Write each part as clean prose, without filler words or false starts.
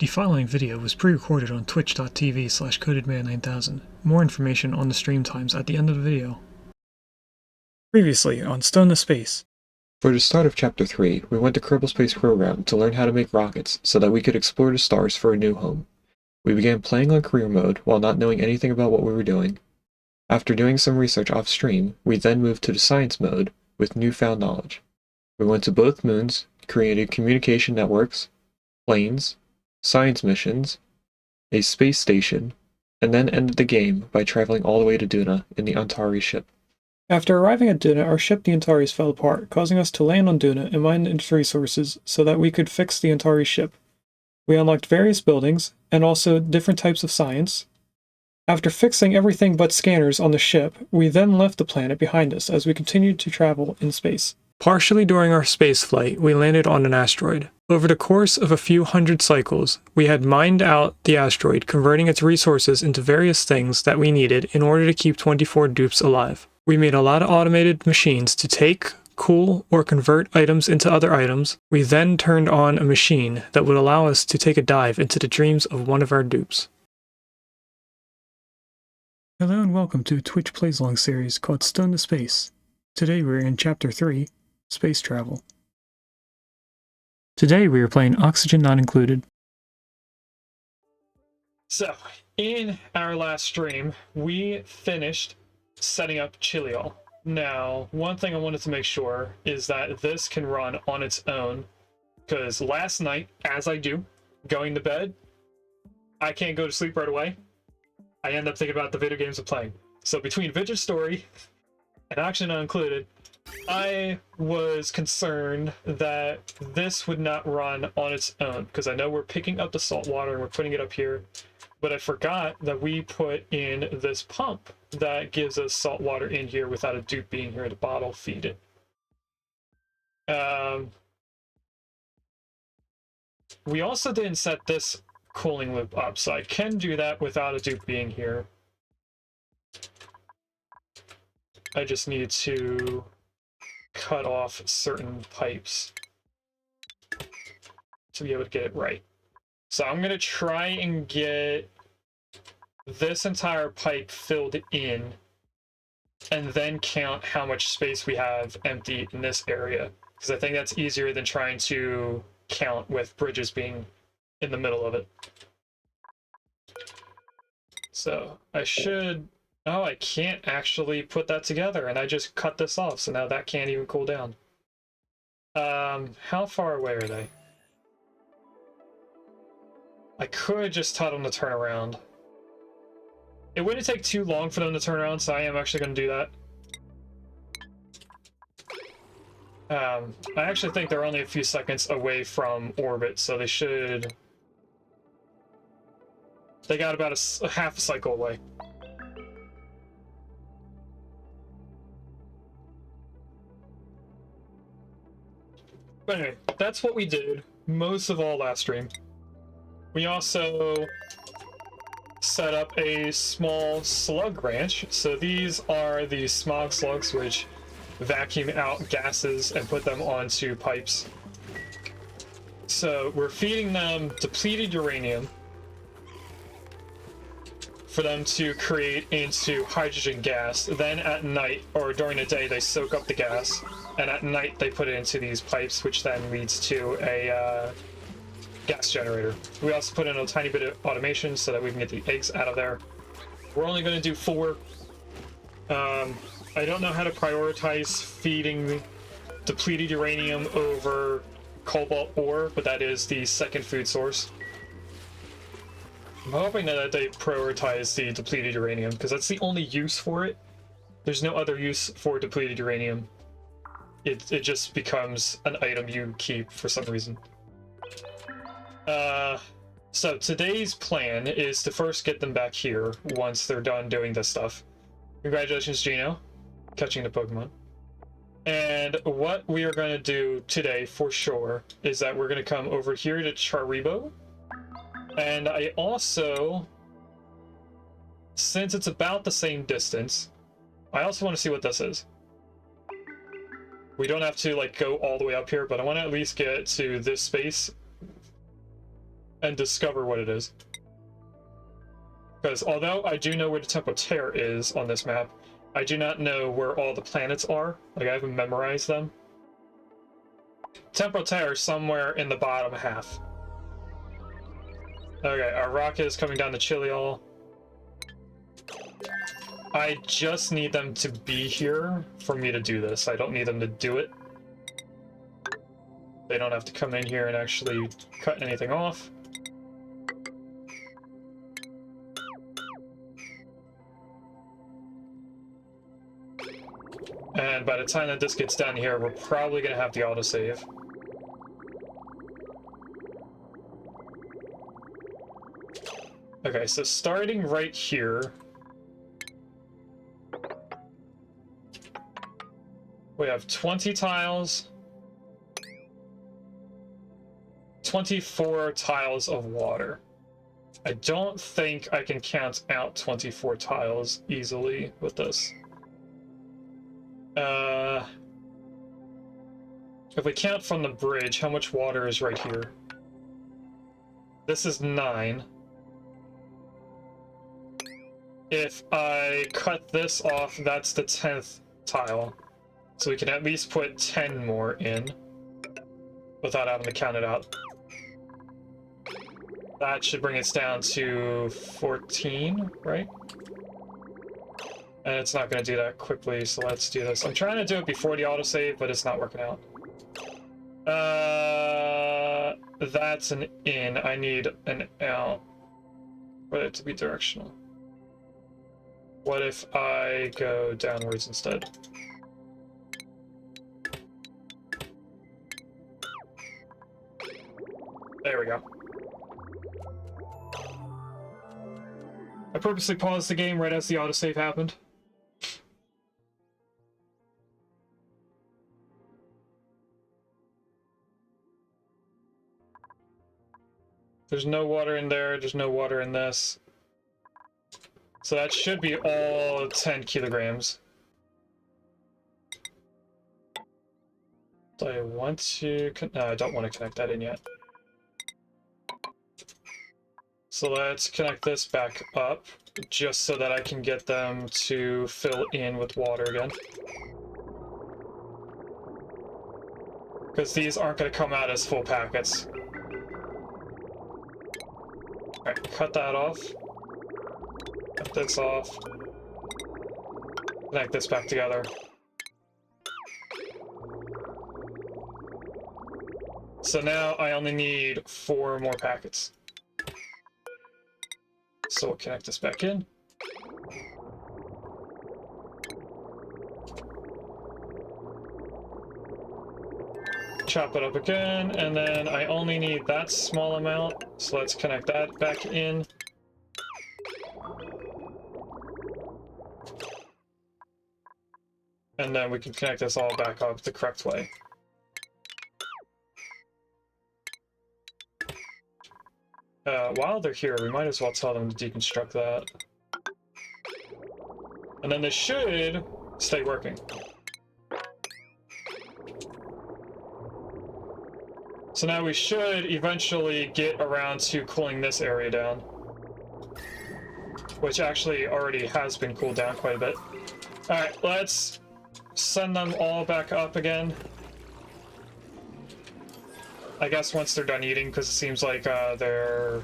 The following video was pre-recorded on twitch.tv/codedman9000. More information on the stream times at the end of the video. Previously on Stone to Space. For the start of Chapter 3, we went to Kerbal Space Program to learn how to make rockets so that we could explore the stars for a new home. We began playing on career mode while not knowing anything about what we were doing. After doing some research off-stream, we then moved to the science mode with newfound knowledge. We went to both moons, created communication networks, planes, science missions, a space station, and then ended the game by traveling all the way to Duna in the Antari ship. After arriving at Duna, our ship the Antares fell apart, causing us to land on Duna and mine its resources so that we could fix the Antari ship. We unlocked various buildings, and also different types of science. After fixing everything but scanners on the ship, we then left the planet behind us as we continued to travel in space. Partially during our space flight, we landed on an asteroid. Over the course of a few hundred cycles, we had mined out the asteroid, converting its resources into various things that we needed in order to keep 24 dupes alive. We made a lot of automated machines to take, cool, or convert items into other items. We then turned on a machine that would allow us to take a dive into the dreams of one of our dupes. Hello and welcome to a Twitch Plays Along series called Stone to Space. Today we're in Chapter 3, Space Travel. Today we are playing Oxygen Not Included. So, in our last stream, we finished setting up Chiliol. Now, one thing I wanted to make sure is that this can run on its own, because last night, as I do, going to bed, I can't go to sleep right away. I end up thinking about the video games I'm playing. So between Vigil Story and Oxygen Not Included, I was concerned that this would not run on its own, because I know we're picking up the salt water and we're putting it up here, but I forgot that we put in this pump that gives us salt water in here without a dupe being here to bottle feed it. We also didn't set this cooling loop up, so I can do that without a dupe being here. I just need to cut off certain pipes to be able to get it right. So I'm going to try and get this entire pipe filled in and then count how much space we have empty in this area, because I think that's easier than trying to count with bridges being in the middle of it. So I should... Oh, I can't actually put that together, and I just cut this off, so now that can't even cool down. How far away are they? I could just tell them to turn around. It wouldn't take too long for them to turn around, so I am actually going to do that. I actually think they're only a few seconds away from orbit, so they should... They got about a half a cycle away. But anyway, that's what we did most of all last stream. We also set up a small slug ranch. So these are the smog slugs, which vacuum out gases and put them onto pipes. So we're feeding them depleted uranium for them to create into hydrogen gas. Then at night, or during the day, they soak up the gas, and at night they put it into these pipes, which then leads to a gas generator. We also put in a tiny bit of automation so that we can get the eggs out of there. We're only going to do 4. I don't know how to prioritize feeding depleted uranium over cobalt ore, but that is the second food source. I'm hoping that they prioritize the depleted uranium, because that's the only use for it. There's no other use for depleted uranium. It just becomes an item you keep for some reason. So today's plan is to first get them back here once they're done doing this stuff. Congratulations, Gino, catching the Pokemon. And what we are going to do today for sure is that we're going to come over here to Charibo. And I also, since it's about the same distance, I also want to see what this is. We don't have to like go all the way up here, but I want to at least get to this space and discover what it is. Because although I do know where the Temple Terror is on this map, I do not know where all the planets are. Like, I haven't memorized them. Temple Terror is somewhere in the bottom half. Okay, our rocket is coming down to Chiliol. I just need them to be here for me to do this. I don't need them to do it. They don't have to come in here and actually cut anything off. And by the time that this gets down here, we're probably going to have the autosave. Okay, so starting right here, we have 20 tiles, 24 tiles of water. I don't think I can count out 24 tiles easily with this. If we count from the bridge, how much water is right here? This is 9. If I cut this off, that's the 10th tile. So we can at least put 10 more in without having to count it out. That should bring us down to 14, right? And it's not going to do that quickly, so let's do this. I'm trying to do it before the autosave, but it's not working out. That's an in. I need an out for it to be directional. What if I go downwards instead? There we go. I purposely paused the game right as the autosave happened. There's no water in there, there's no water in this. So that should be all 10 kilograms. Do I want to... No, I don't want to connect that in yet. So let's connect this back up, just so that I can get them to fill in with water again. Because these aren't going to come out as full packets. Alright, cut that off. Cut this off. Connect this back together. So now I only need 4 more packets. So we'll connect this back in. Chop it up again, and then I only need that small amount, so let's connect that back in. And then we can connect this all back up the correct way. While they're here, we might as well tell them to deconstruct that. And then this should stay working. So now we should eventually get around to cooling this area down. Which actually already has been cooled down quite a bit. Alright, let's send them all back up again. I guess once they're done eating, because it seems like their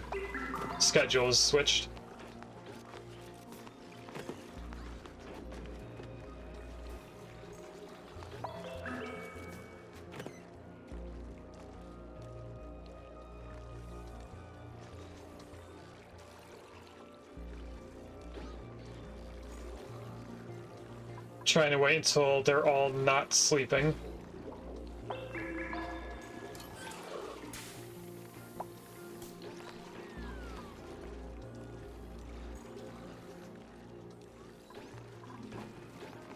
schedule is switched. Trying to wait until they're all not sleeping.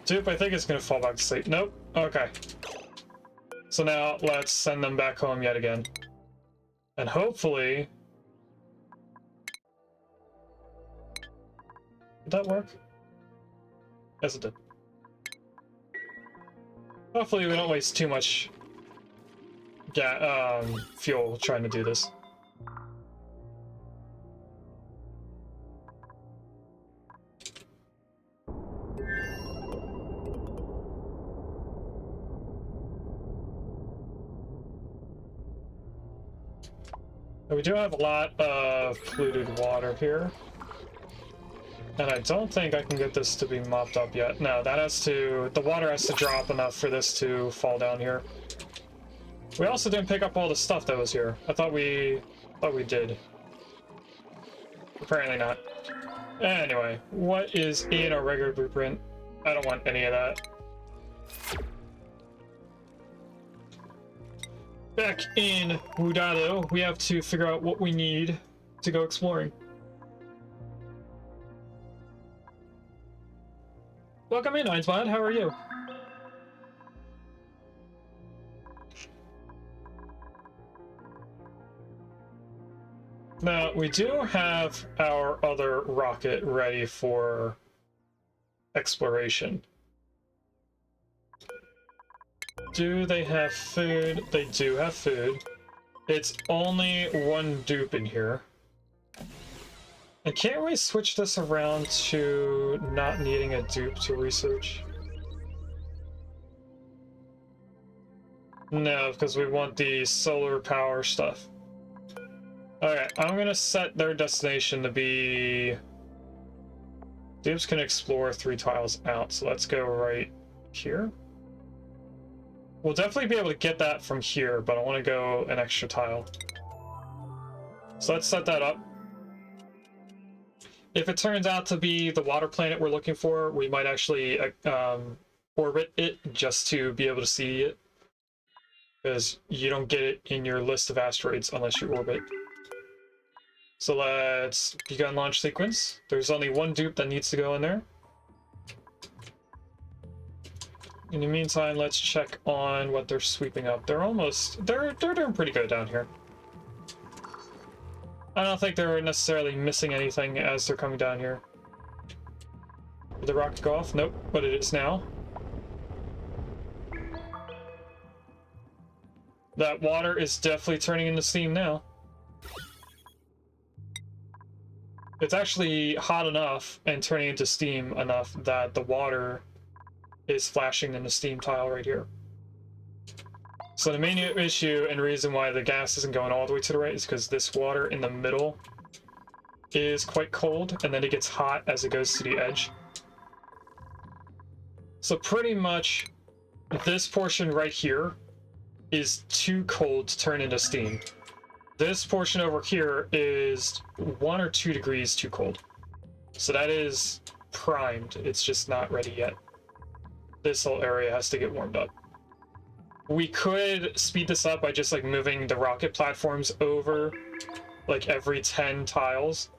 Dupe, I think it's gonna fall back to sleep. Nope. Okay. So now let's send them back home yet again. And hopefully... Did that work? Yes, it did. Hopefully we don't waste too much fuel trying to do this. we do have a lot of polluted water here. And I don't think I can get this to be mopped up yet. No, that has to... the water has to drop enough for this to fall down here. We also didn't pick up all the stuff that was here. I thought we did. Apparently not. Anyway, what is in our regular blueprint? I don't want any of that. Back in Wudado, we have to figure out what we need to go exploring. Welcome in, Einsmod. How are you? Now, we do have our other rocket ready for exploration. Do they have food? They do have food. It's only one dupe in here. And can't we switch this around to not needing a dupe to research? No, because we want the solar power stuff. Alright, I'm gonna set their destination to be... dupes can explore 3 tiles out, so let's go right here. We'll definitely be able to get that from here, but I want to go an extra tile. So let's set that up. If it turns out to be the water planet we're looking for, we might actually orbit it just to be able to see it. Because you don't get it in your list of asteroids unless you orbit. So let's begin launch sequence. There's only one dupe that needs to go in there. In the meantime, let's check on what they're sweeping up. They're doing pretty good down here. I don't think they're necessarily missing anything as they're coming down here. Did the rocket go off? Nope, but it is now. That water is definitely turning into steam now. It's actually hot enough and turning into steam enough that the water is flashing in the steam tile right here. So the main issue and reason why the gas isn't going all the way to the right is because this water in the middle is quite cold, and then it gets hot as it goes to the edge. So pretty much this portion right here is too cold to turn into steam. This portion over here is 1 or 2 degrees too cold. So that is primed, it's just not ready yet. This whole area has to get warmed up. We could speed this up by just like moving the rocket platforms over like every 10 tiles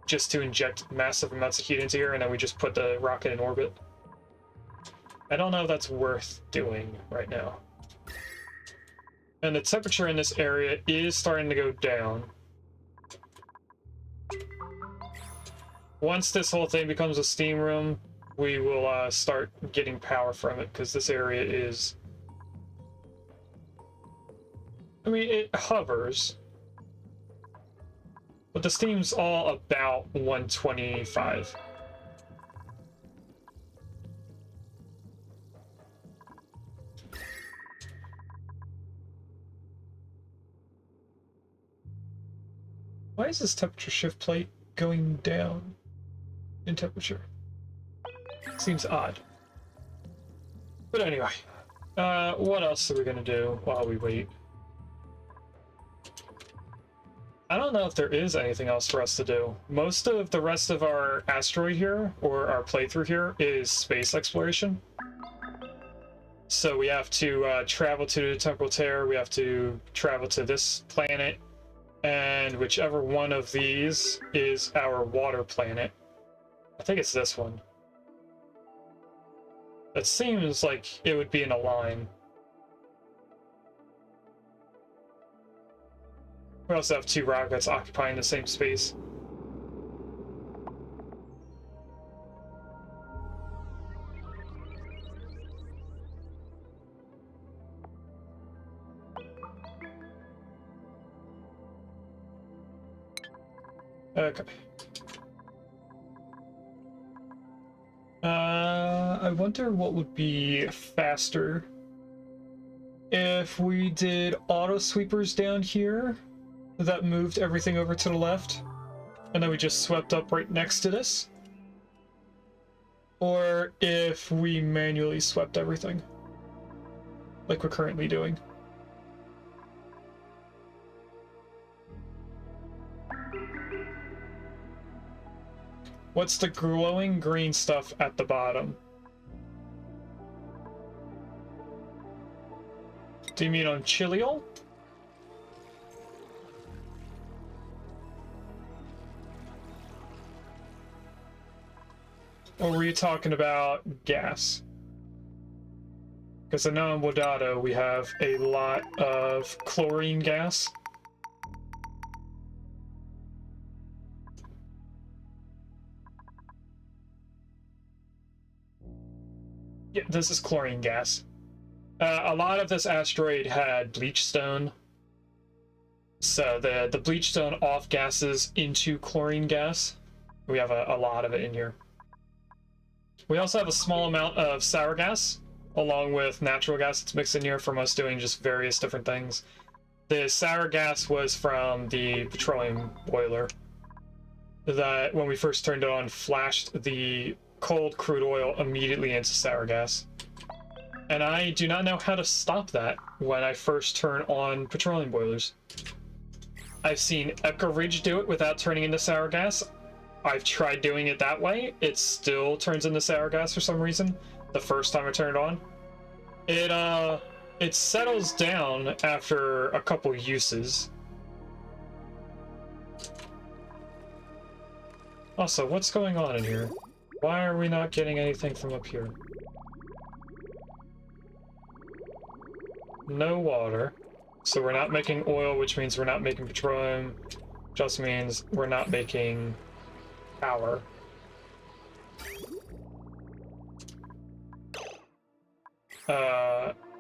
just to inject massive amounts of heat into here, and then we just put the rocket in orbit. I don't know if that's worth doing right now. And the temperature in this area is starting to go down. Once this whole thing becomes a steam room, we will start getting power from it, because this area is... I mean, it hovers. But the steam's all about 125. Why is this temperature shift plate going down in temperature? Seems odd. But anyway, what else are we gonna do while we wait? I don't know if there is anything else for us to do. Most of the rest of our asteroid here, or our playthrough here, is space exploration. So we have to travel to the temporal tear, we have to travel to this planet, and whichever one of these is our water planet. I think it's this one. It seems like it would be in a line. We also have 2 rockets occupying the same space. Okay. I wonder what would be faster if we did auto sweepers down here. that moved everything over to the left, and then we just swept up right next to this, or if we manually swept everything, like we're currently doing. What's the glowing green stuff at the bottom? Do you mean on Chiliol? Or were you talking about gas? Because I know in Wadada we have a lot of chlorine gas. Yeah, this is chlorine gas. A lot of this asteroid had bleachstone. So the bleachstone off gases into chlorine gas. We have a lot of it in here. We also have a small amount of sour gas, along with natural gas that's mixed in here from us doing just various different things. The sour gas was from the petroleum boiler that, when we first turned it on, flashed the cold crude oil immediately into sour gas. And I do not know how to stop that when I first turn on petroleum boilers. I've seen Echo Ridge do it without turning into sour gas. I've tried doing it that way. It still turns into sour gas for some reason the first time I turn it on. It settles down after a couple uses. Also, what's going on in here? Why are we not getting anything from up here? No water. So we're not making oil, which means we're not making petroleum. Just means we're not making power.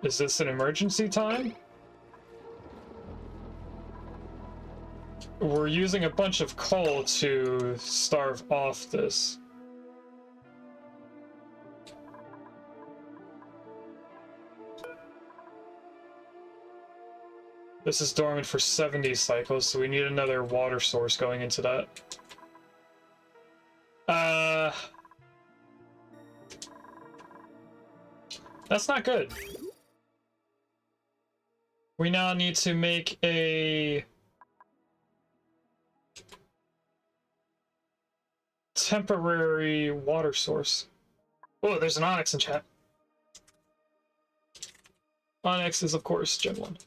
Is this an emergency time? We're using a bunch of coal to starve off this. This is dormant for 70 cycles, so we need another water source going into that. That's not good. We now need to make a temporary water source. Oh, there's an Onyx in chat. Onyx is, of course, Gen 1.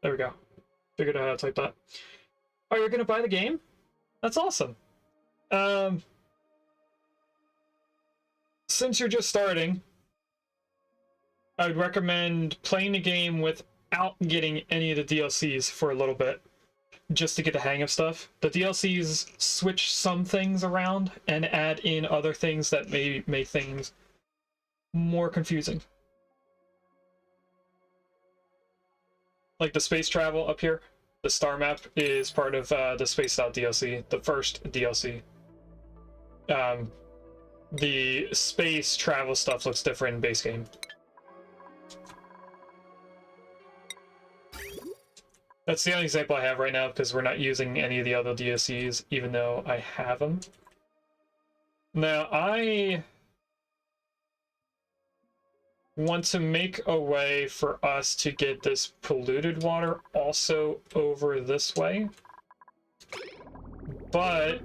There we go. Figured out how to type that. Oh, you're gonna buy the game? That's awesome. Since you're just starting, I would recommend playing the game without getting any of the DLCs for a little bit, just to get the hang of stuff. The DLCs switch some things around and add in other things that may make things more confusing. Like the space travel up here, the star map is part of the Spaced Out DLC, the first DLC. The space travel stuff looks different in base game. That's the only example I have right now because we're not using any of the other DLCs, even though I have them. Now, I want to make a way for us to get this polluted water also over this way. But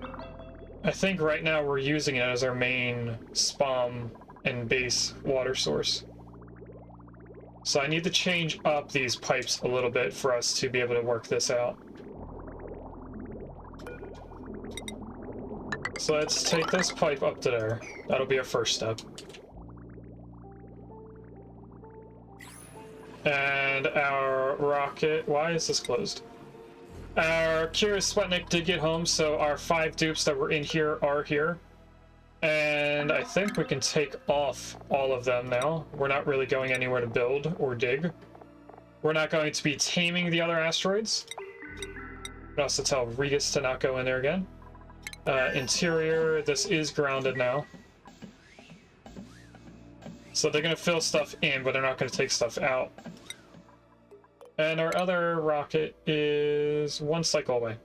I think right now we're using it as our main spawn and base water source. So I need to change up these pipes a little bit for us to be able to work this out. So let's take this pipe up to there. That'll be our first step. And our rocket... Why is this closed? Our Curious Sputnik did get home, so our 5 dupes that were in here are here. And I think we can take off all of them now. We're not really going anywhere to build or dig. We're not going to be taming the other asteroids. We can also tell Regis to not go in there again. Interior, this is grounded now. So they're going to fill stuff in, but they're not going to take stuff out. And our other rocket is 1 cycle away.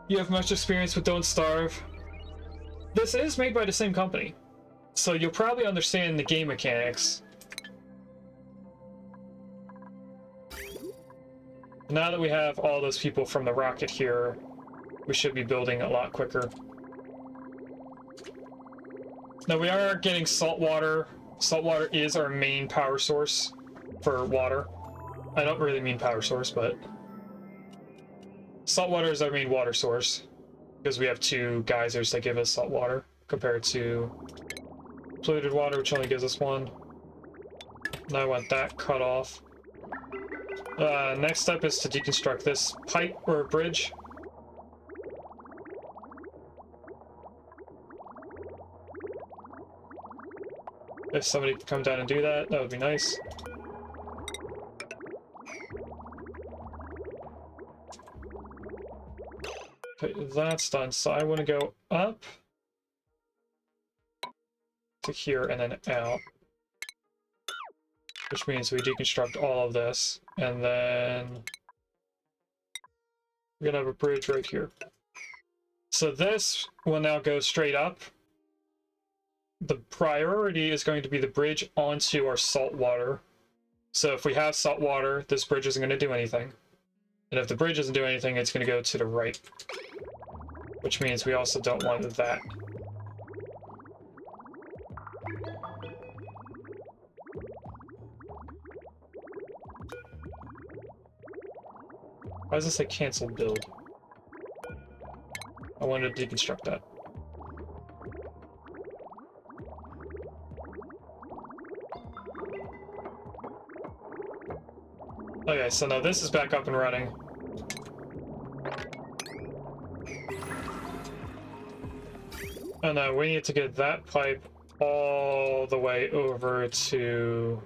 You have much experience with Don't Starve. This is made by the same company, so you'll probably understand the game mechanics. Now that we have all those people from the rocket here, we should be building a lot quicker. Now we are getting salt water. Salt water is our main power source for water. I don't really mean power source, but salt water is our main water source because we have 2 geysers that give us salt water compared to polluted water, which only gives us 1. Now I want that cut off. Next step is to deconstruct this pipe or bridge. If somebody could come down and do that, that would be nice. Okay, that's done. So I want to go up to here and then out. Which means we deconstruct all of this, and then we're gonna have a bridge right here. So this will now go straight up. The priority is going to be the bridge onto our salt water. So if we have salt water, this bridge isn't going to do anything. And if the bridge doesn't do anything, it's going to go to the right. Which means we also don't want that. Why does this say cancel build? I wanted to deconstruct that. Okay, so now this is back up and running. And now we need to get that pipe all the way over to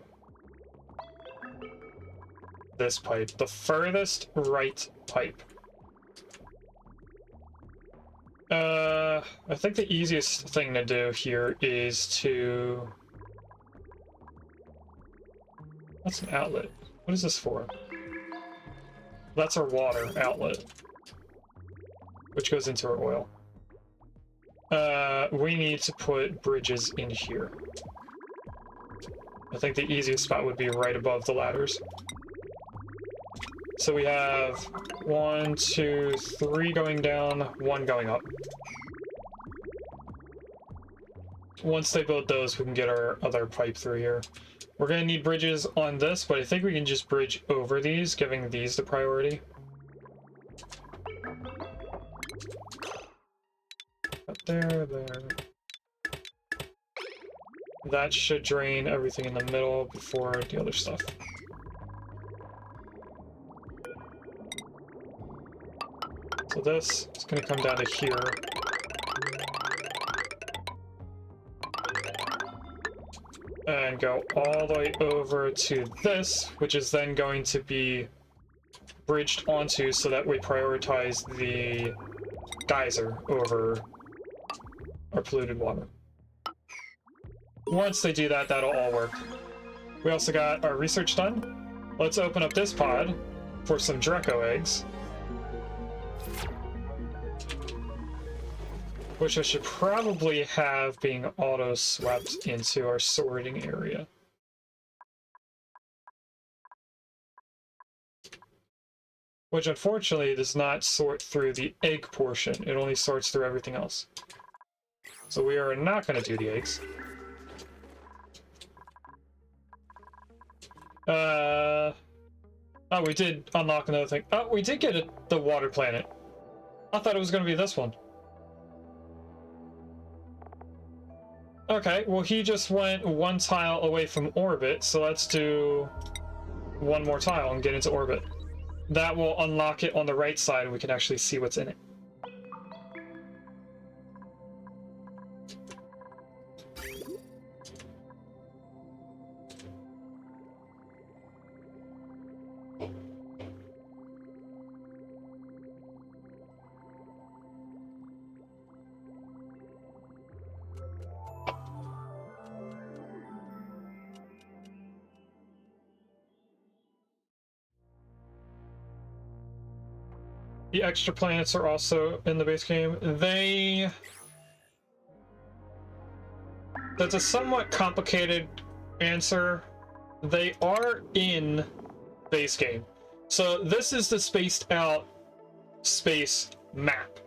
this pipe, the furthest right pipe. I think the easiest thing to do here is to... That's an outlet. What is this for? That's our water outlet, which goes into our oil. We need to put bridges in here. I think the easiest spot would be right above the ladders. So we have 1, 2, 3 going down, 1 going up. Once they build those, we can get our other pipe through here. We're going to need bridges on this, but I think we can just bridge over these, giving these the priority. Up there, there. That should drain everything in the middle before the other stuff. So this is going to come down to here. And go all the way over to this, which is then going to be bridged onto so that we prioritize the geyser over our polluted water. Once they do that, that'll all work. We also got our research done. Let's open up this pod for some Draco eggs. Which I should probably have being auto-swept into our sorting area. Which unfortunately does not sort through the egg portion, it only sorts through everything else. So we are not going to do the eggs. Oh, we did unlock another thing. Oh, we did get the water planet. I thought it was going to be this one. Okay, well he just went 1 tile away from orbit, so let's do 1 more tile and get into orbit. That will unlock it on the right side and we can actually see what's in it. The extra planets are also in the base game. That's a somewhat complicated answer. They are in base game. So this is the spaced out space map.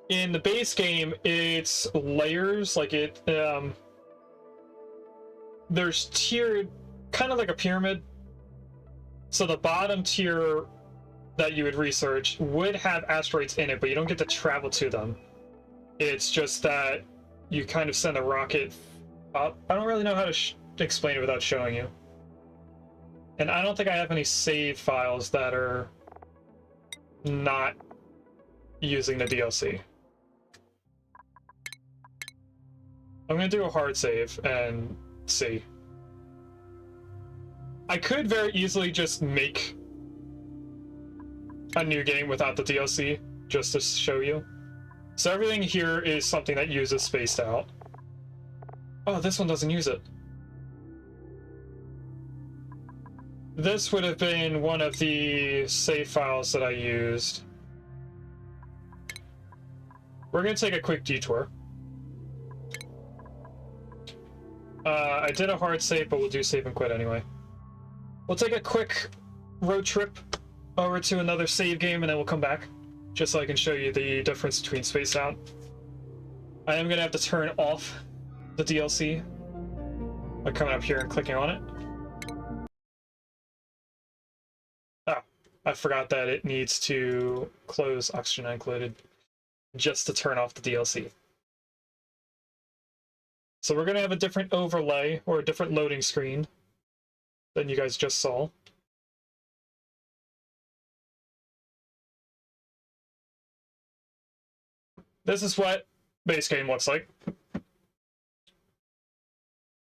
In the base game, it's layers, like there's tiered, kind of like a pyramid. So the bottom tier that you would research would have asteroids in it, but you don't get to travel to them. It's just that you kind of send a rocket up. I don't really know how to explain it without showing you. And I don't think I have any save files that are not using the DLC. I'm gonna do a hard save and see. I could very easily just make a new game without the DLC, just to show you. So everything here is something that uses spaced out. Oh, this one doesn't use it. This would have been one of the save files that I used. We're gonna take a quick detour. I did a hard save, but we'll do save and quit anyway. We'll take a quick road trip over to another save game and then we'll come back, just so I can show you the difference between spaced out. I am gonna have to turn off the DLC by coming up here and clicking on it. Oh, I forgot that it needs to close oxygen not included just to turn off the DLC. So we're gonna have a different overlay or a different loading screen than you guys just saw. This is what base game looks like.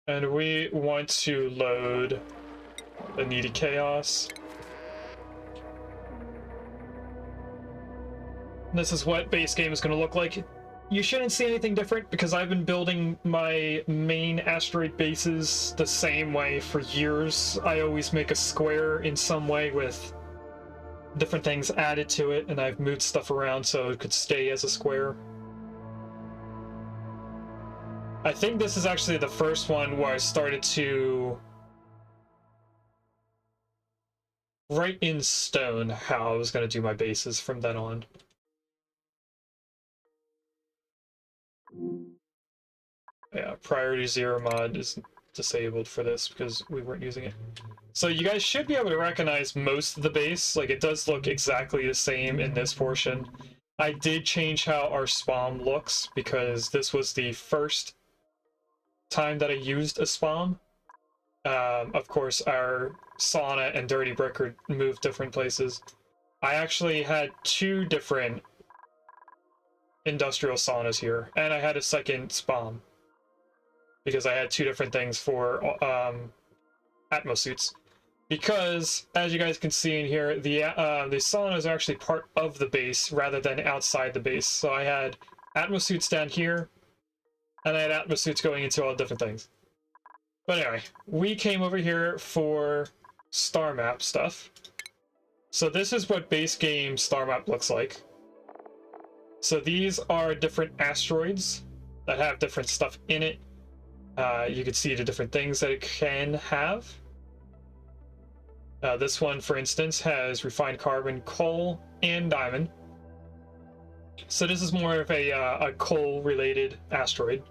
And we want to load the Needy Chaos. This is what base game is going to look like. You shouldn't see anything different because I've been building my main asteroid bases the same way for years. I always make a square in some way with different things added to it, and I've moved stuff around so it could stay as a square. I think this is actually the first one where I started to write in stone how I was going to do my bases from then on. Yeah, priority 0 mod is disabled for this because we weren't using it. So you guys should be able to recognize most of the base. Like, it does look exactly the same in this portion. I did change how our spawn looks because this was the first time that I used a spawn. Of course, our sauna and dirty brick are moved different places. I actually had 2 different industrial saunas here, and I had a second spawn because I had 2 different things for Atmos suits. Because, as you guys can see in here, the saunas are actually part of the base rather than outside the base. So I had Atmos suits down here, and I had Atmos suits going into all different things. But anyway, we came over here for star map stuff. So this is what base game star map looks like. So these are different asteroids that have different stuff in it. You can see the different things that it can have. This one, for instance, has refined carbon, coal, and diamond. So this is more of a coal-related asteroid.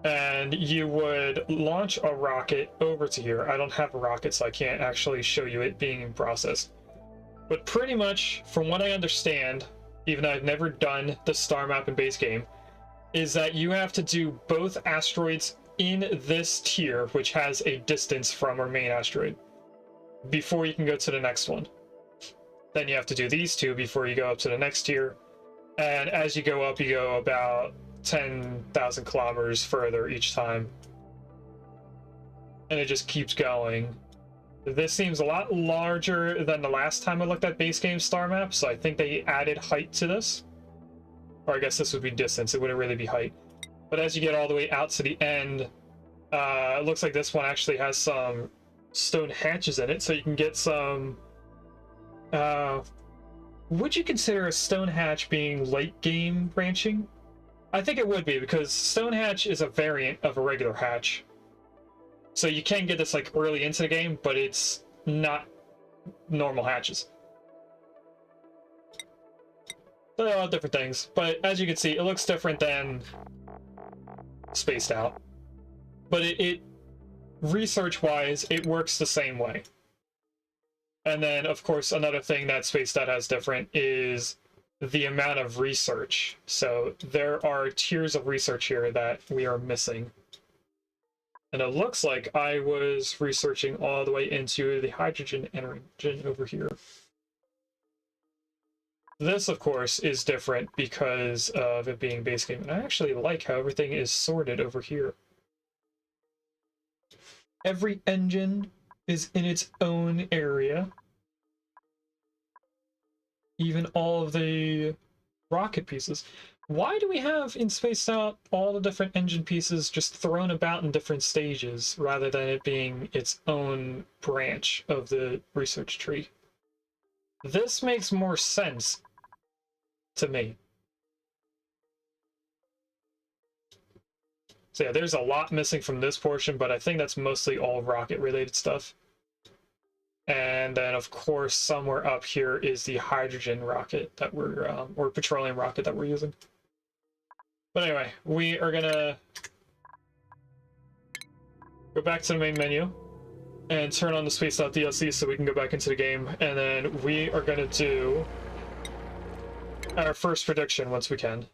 And you would launch a rocket over to here. I don't have a rocket, so I can't actually show you it being processed. But pretty much, from what I understand, even though I've never done the star map in base game, is that you have to do both asteroids in this tier, which has a distance from our main asteroid, before you can go to the next one. Then you have to do these 2 before you go up to the next tier. And as you go up, you go about 10,000 kilometers further each time. And it just keeps going. This seems a lot larger than the last time I looked at base game star map, so I think they added height to this. Or I guess this would be distance, it wouldn't really be height. But as you get all the way out to the end, it looks like this one actually has some stone hatches in it, so you can get some Would you consider a stone hatch being late game branching? I think it would be, because stone hatch is a variant of a regular hatch. So you can get this like early into the game, but it's not normal hatches. They're all different things, but as you can see, it looks different than Spaced Out. But it research-wise, it works the same way. And then, of course, another thing that Spaced Out has different is the amount of research. So there are tiers of research here that we are missing. And it looks like I was researching all the way into the hydrogen engine over here. This, of course, is different because of it being base game. And I actually like how everything is sorted over here. Every engine is in its own area. Even all of the rocket pieces. Why do we have in Spaced Out all the different engine pieces just thrown about in different stages rather than it being its own branch of the research tree? This makes more sense to me. So yeah, there's a lot missing from this portion, but I think that's mostly all rocket related stuff. And then, of course, somewhere up here is the hydrogen rocket that we're, or petroleum rocket that we're using. But anyway, we are gonna go back to the main menu and turn on the Spaced Out DLC so we can go back into the game. And then we are gonna do our first prediction once we can.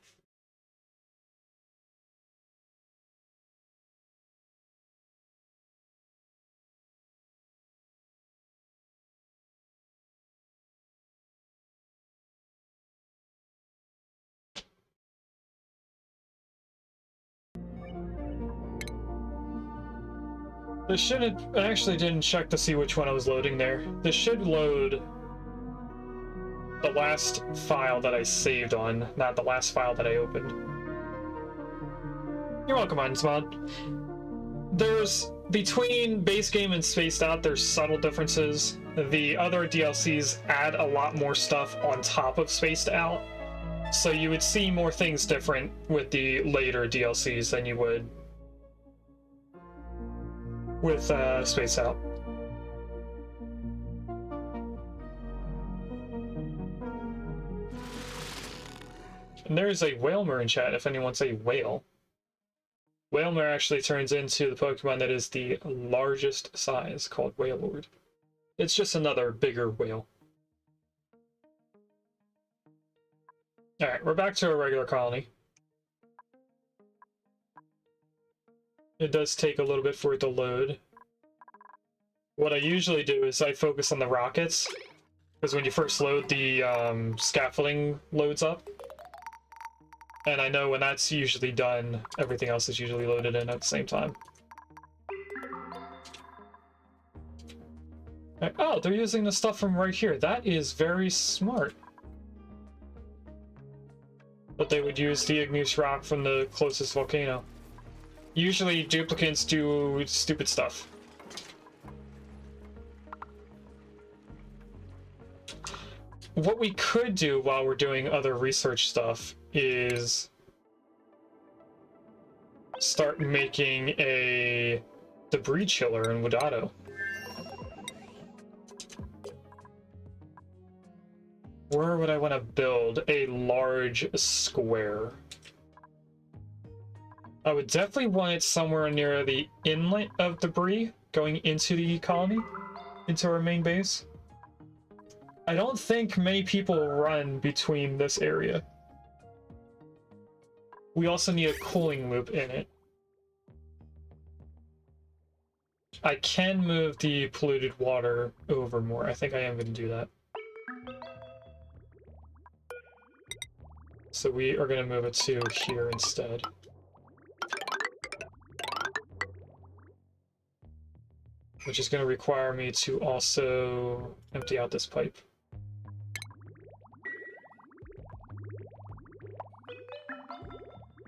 This shouldn't... I actually didn't check to see which one I was loading there. This should load the last file that I saved on, not the last file that I opened. You're welcome, Onsmod. There's... Between base game and Spaced Out, there's subtle differences. The other DLCs add a lot more stuff on top of Spaced Out. So you would see more things different with the later DLCs than you would with Spaced Out. And there's a Whalmer in chat if anyone's a whale. Whalmer actually turns into the Pokemon that is the largest size, called Whalelord. It's just another bigger whale. Alright, we're back to a regular colony. It does take a little bit for it to load. What I usually do is I focus on the rockets, because when you first load, the scaffolding loads up. And I know when that's usually done, everything else is usually loaded in at the same time. Oh, they're using the stuff from right here. That is very smart. But they would use the igneous rock from the closest volcano. Usually duplicates do stupid stuff. What we could do while we're doing other research stuff is start making a debris chiller in Wadado. Where would I want to build a large square? I would definitely want it somewhere near the inlet of debris going into the colony, into our main base. I don't think many people run between this area. We also need a cooling loop in it. I can move the polluted water over more. I think I am going to do that. So we are going to move it to here instead. Which is going to require me to also empty out this pipe.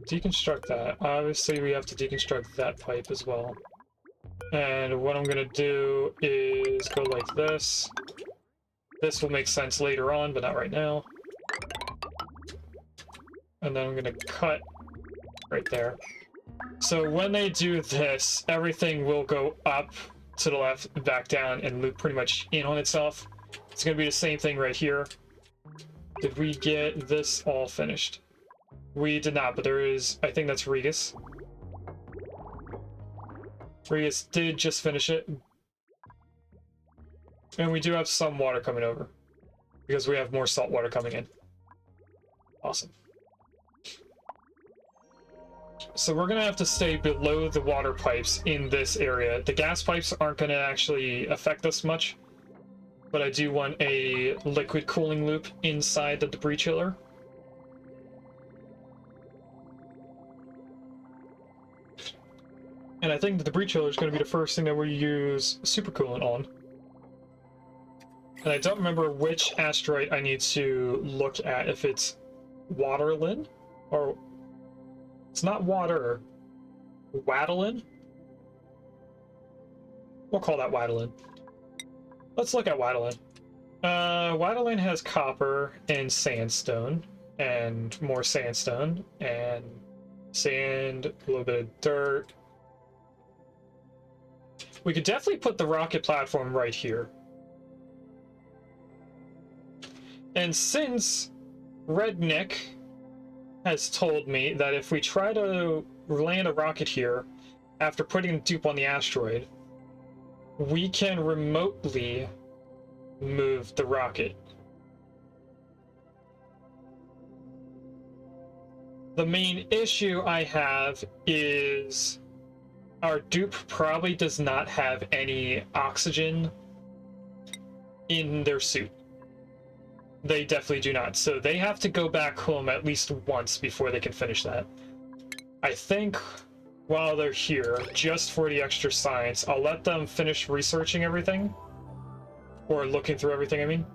Deconstruct that. Obviously, we have to deconstruct that pipe as well. And what I'm going to do is go like this, This will make sense later on, but not right now. And then I'm gonna cut right there. So when they do this, everything will go up to the left, back down, and loop pretty much in on itself. It's gonna be the same thing right here. Did we get this all finished? We did not, but there is, I think that's Regis. Regis did just finish it. And we do have some water coming over, because we have more salt water coming in. Awesome. So we're gonna have to stay below the water pipes in this area. The gas pipes aren't gonna actually affect us much, but I do want a liquid cooling loop inside the debris chiller. And I think the debris chiller is going to be the first thing that we use supercoolant on. And I don't remember which asteroid I need to look at, if it's Waterlin, or it's not water, Waddlin? We'll call that Waddlin. Let's look at Waddlin. Waddlin has copper and sandstone, and more sandstone, and sand, a little bit of dirt. We could definitely put the rocket platform right here. And since Red Nick has told me that if we try to land a rocket here after putting Dupe on the asteroid, we can remotely move the rocket. The main issue I have is our Dupe probably does not have any oxygen in their suit. They definitely do not. So they have to go back home at least once before they can finish that. I think while they're here, just for the extra science, I'll let them finish researching everything. Or looking through everything, I mean.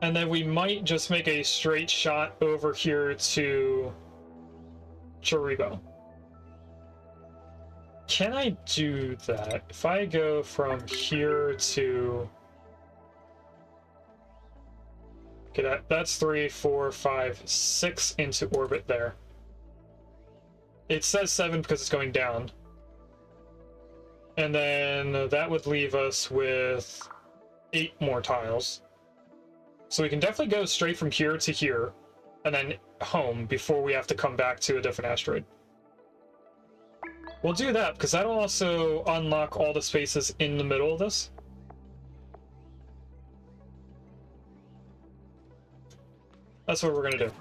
And then we might just make a straight shot over here to Charibo. Can I do that? If I go from here to... Okay, that's 3, 4, 5, 6 into orbit there. It says 7 because it's going down. And then that would leave us with 8 more tiles. So we can definitely go straight from here to here, and then home before we have to come back to a different asteroid. We'll do that, because that'll also unlock all the spaces in the middle of this. That's what we're gonna do.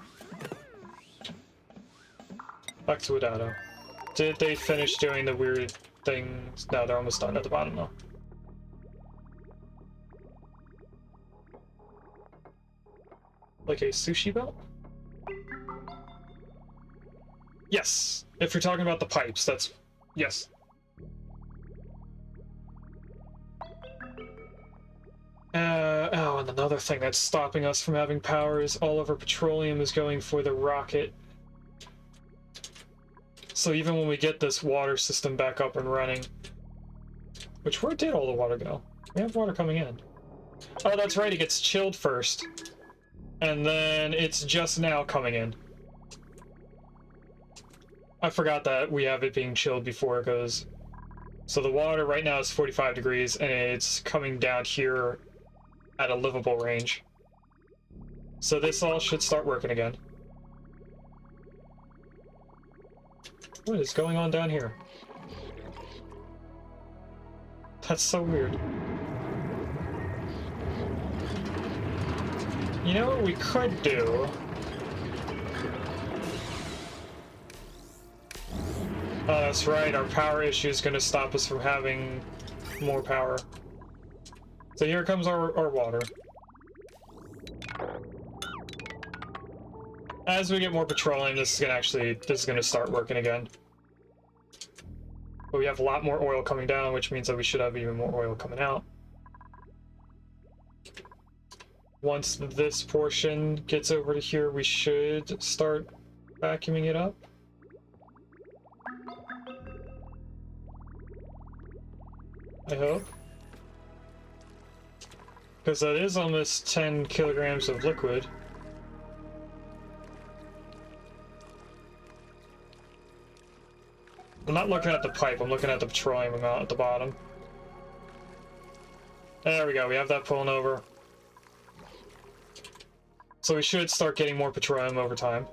Back to Adato. Did they finish doing the weird things? No, they're almost done at the bottom though. Like a sushi belt? Yes! If you're talking about the pipes, that's... Yes. Oh, and another thing that's stopping us from having power is all of our petroleum is going for the rocket. So even when we get this water system back up and running... Which, where did all the water go? We have water coming in. Oh, that's right, it gets chilled first. And then it's just now coming in. I forgot that we have it being chilled before it goes. So the water right now is 45 degrees, and it's coming down here at a livable range. So this all should start working again. What is going on down here? That's so weird. You know what we could do? Oh, that's right, our power issue is going to stop us from having more power. So here comes our water. As we get more petroleum, this is gonna start working again. But we have a lot more oil coming down, which means that we should have even more oil coming out. Once this portion gets over to here, we should start vacuuming it up. I hope. Because that is almost 10 kilograms of liquid. I'm not looking at the pipe, I'm looking at the petroleum amount at the bottom. There we go, we have that pulling over. So we should start getting more petroleum over time.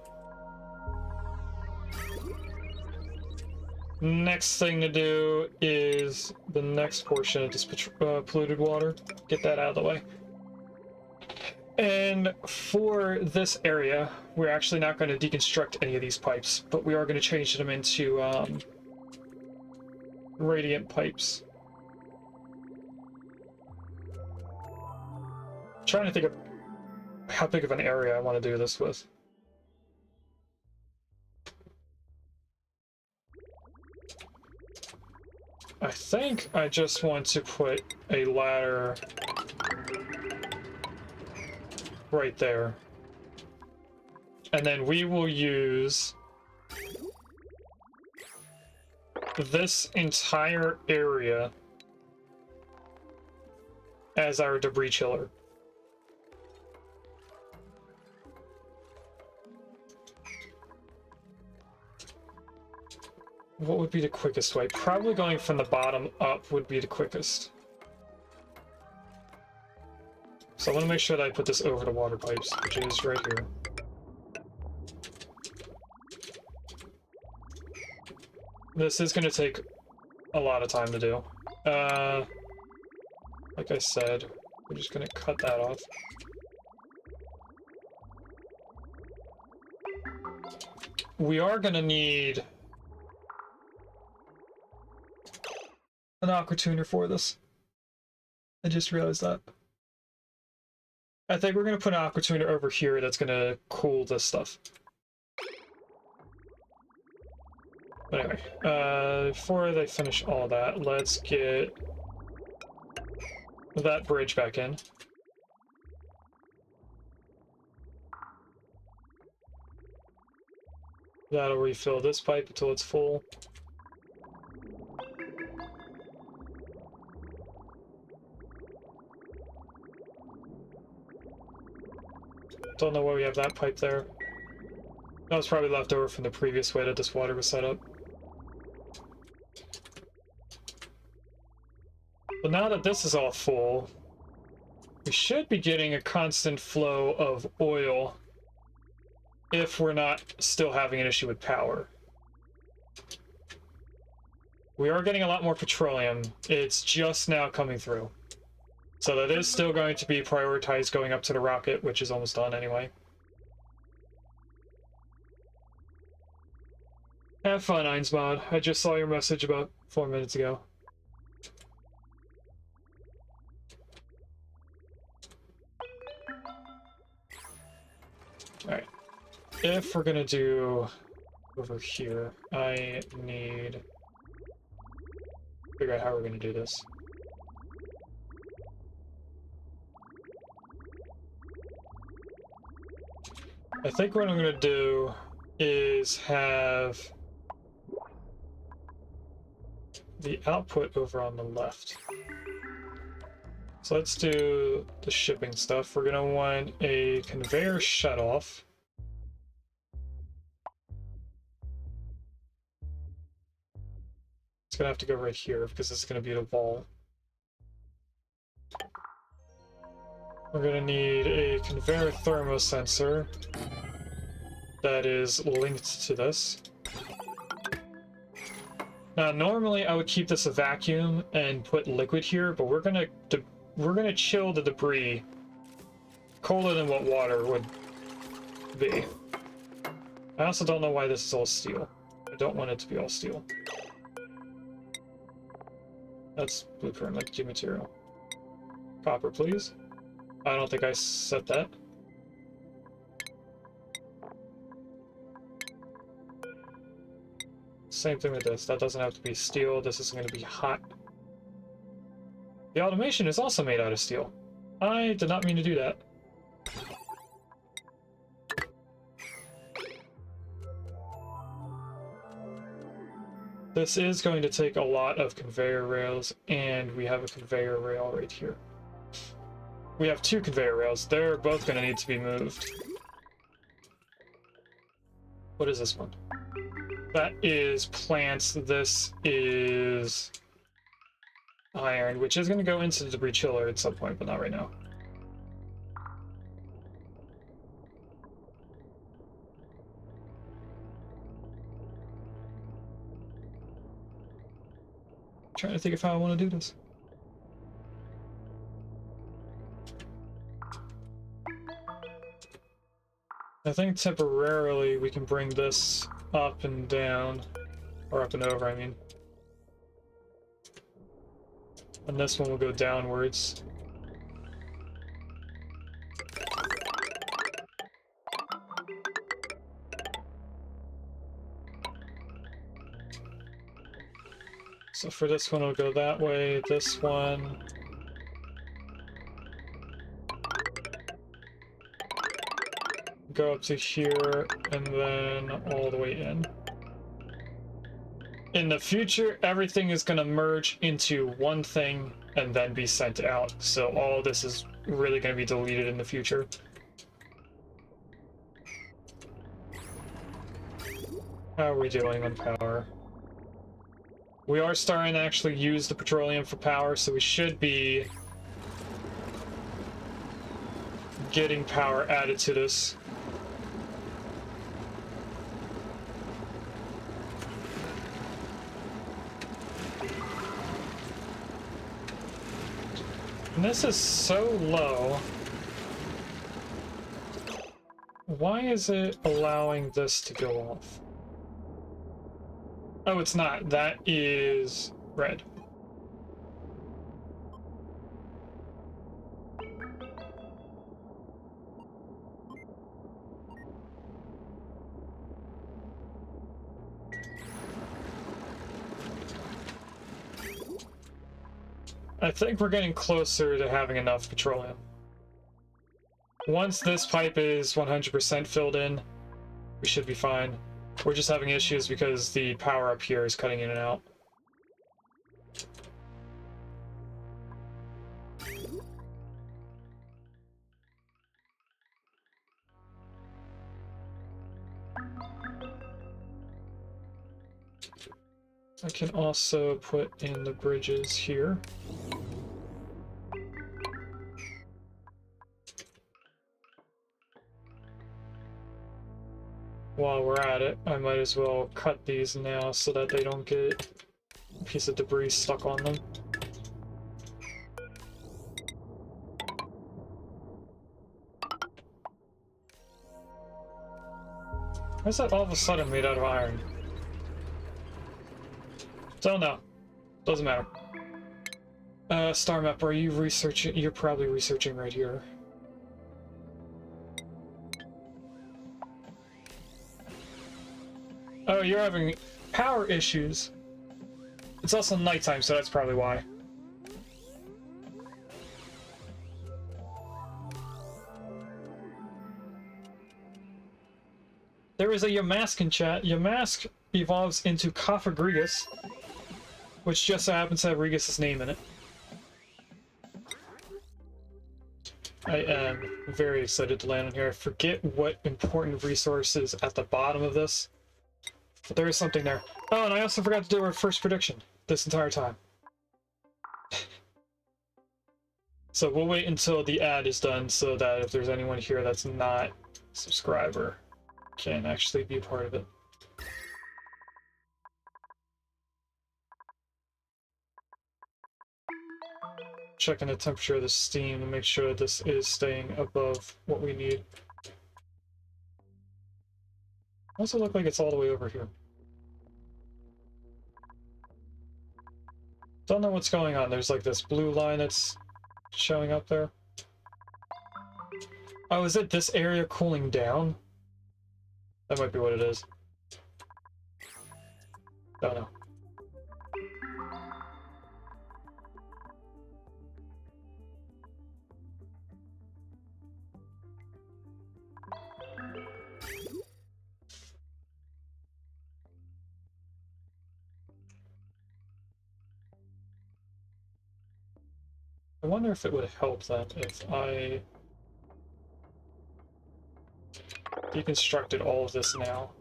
Next thing to do is the next portion of this polluted water. Get that out of the way. And for this area, we're actually not going to deconstruct any of these pipes, but we are going to change them into radiant pipes. I'm trying to think of how big of an area I want to do this with. I think I just want to put a ladder right there. And then we will use this entire area as our debris chiller. What would be the quickest way? Probably going from the bottom up would be the quickest. So I want to make sure that I put this over the water pipes, which is right here. This is going to take a lot of time to do. Like I said, we're just going to cut that off. We are going to need an aqua tuner for this. I just realized that. I think we're going to put an aqua tuner over here that's going to cool this stuff. But anyway, before they finish all that, let's get that bridge back in. That'll refill this pipe until it's full. Don't know why we have that pipe there. That was probably left over from the previous way that this water was set up. But now that this is all full, we should be getting a constant flow of oil if we're not still having an issue with power. We are getting a lot more petroleum. It's just now coming through. So that is still going to be prioritized going up to the rocket, which is almost done anyway. Have fun, Einsmod. I just saw your message about 4 minutes ago. Alright. If we're gonna do over here, I need to figure out how we're gonna do this. I think what I'm gonna do is have the output over on the left. So let's do the shipping stuff. We're gonna want a conveyor shutoff. It's gonna have to go right here because it's gonna be the wall. We're gonna need a conveyor thermosensor that is linked to this. Now, normally I would keep this a vacuum and put liquid here, but we're gonna chill the debris colder than what water would be. I also don't know why this is all steel. I don't want it to be all steel. That's blueprint, like G material. Copper, please. I don't think I set that. Same thing with this. That doesn't have to be steel. This is going to be hot. The automation is also made out of steel. I did not mean to do that. This is going to take a lot of conveyor rails, and we have a conveyor rail right here. We have 2 conveyor rails. They're both going to need to be moved. What is this one? That is plants. This is iron, which is going to go into the debris chiller at some point, but not right now. Trying to think of how I want to do this. I think temporarily we can bring this up and down, or up and over, I mean. And this one will go downwards. So for this one, it'll go that way. This one... go up to here, and then all the way in. In the future, everything is going to merge into one thing and then be sent out. So all this is really going to be deleted in the future. How are we doing on power? We are starting to actually use the petroleum for power, so we should be getting power added to this. And this is so low. Why is it allowing this to go off? Oh, it's not. That is red. I think we're getting closer to having enough petroleum. Once this pipe is 100% filled in, we should be fine. We're just having issues because the power up here is cutting in and out. I can also put in the bridges here. While we're at it, I might as well cut these now so that they don't get a piece of debris stuck on them. Why is that all of a sudden made out of iron? Don't know. Doesn't matter. Star map, are you researching? You're probably researching right here. Oh, you're having power issues. It's also nighttime, so that's probably why. There is a Yamask in chat. Yamask evolves into Cofagrigus, which just so happens to have Regus' name in it. I am very excited to land on here. I forget what important resource is at the bottom of this, but there is something there. Oh, and I also forgot to do our first prediction this entire time. So we'll wait until the ad is done so that if there's anyone here that's not a subscriber, can actually be a part of it. Checking the temperature of the steam to make sure this is staying above what we need. Also look like it's all the way over here. Don't know what's going on. There's like this blue line that's showing up there. Oh, is it this area cooling down? That might be what it is. Don't know. I wonder if it would help then if I deconstructed all of this now.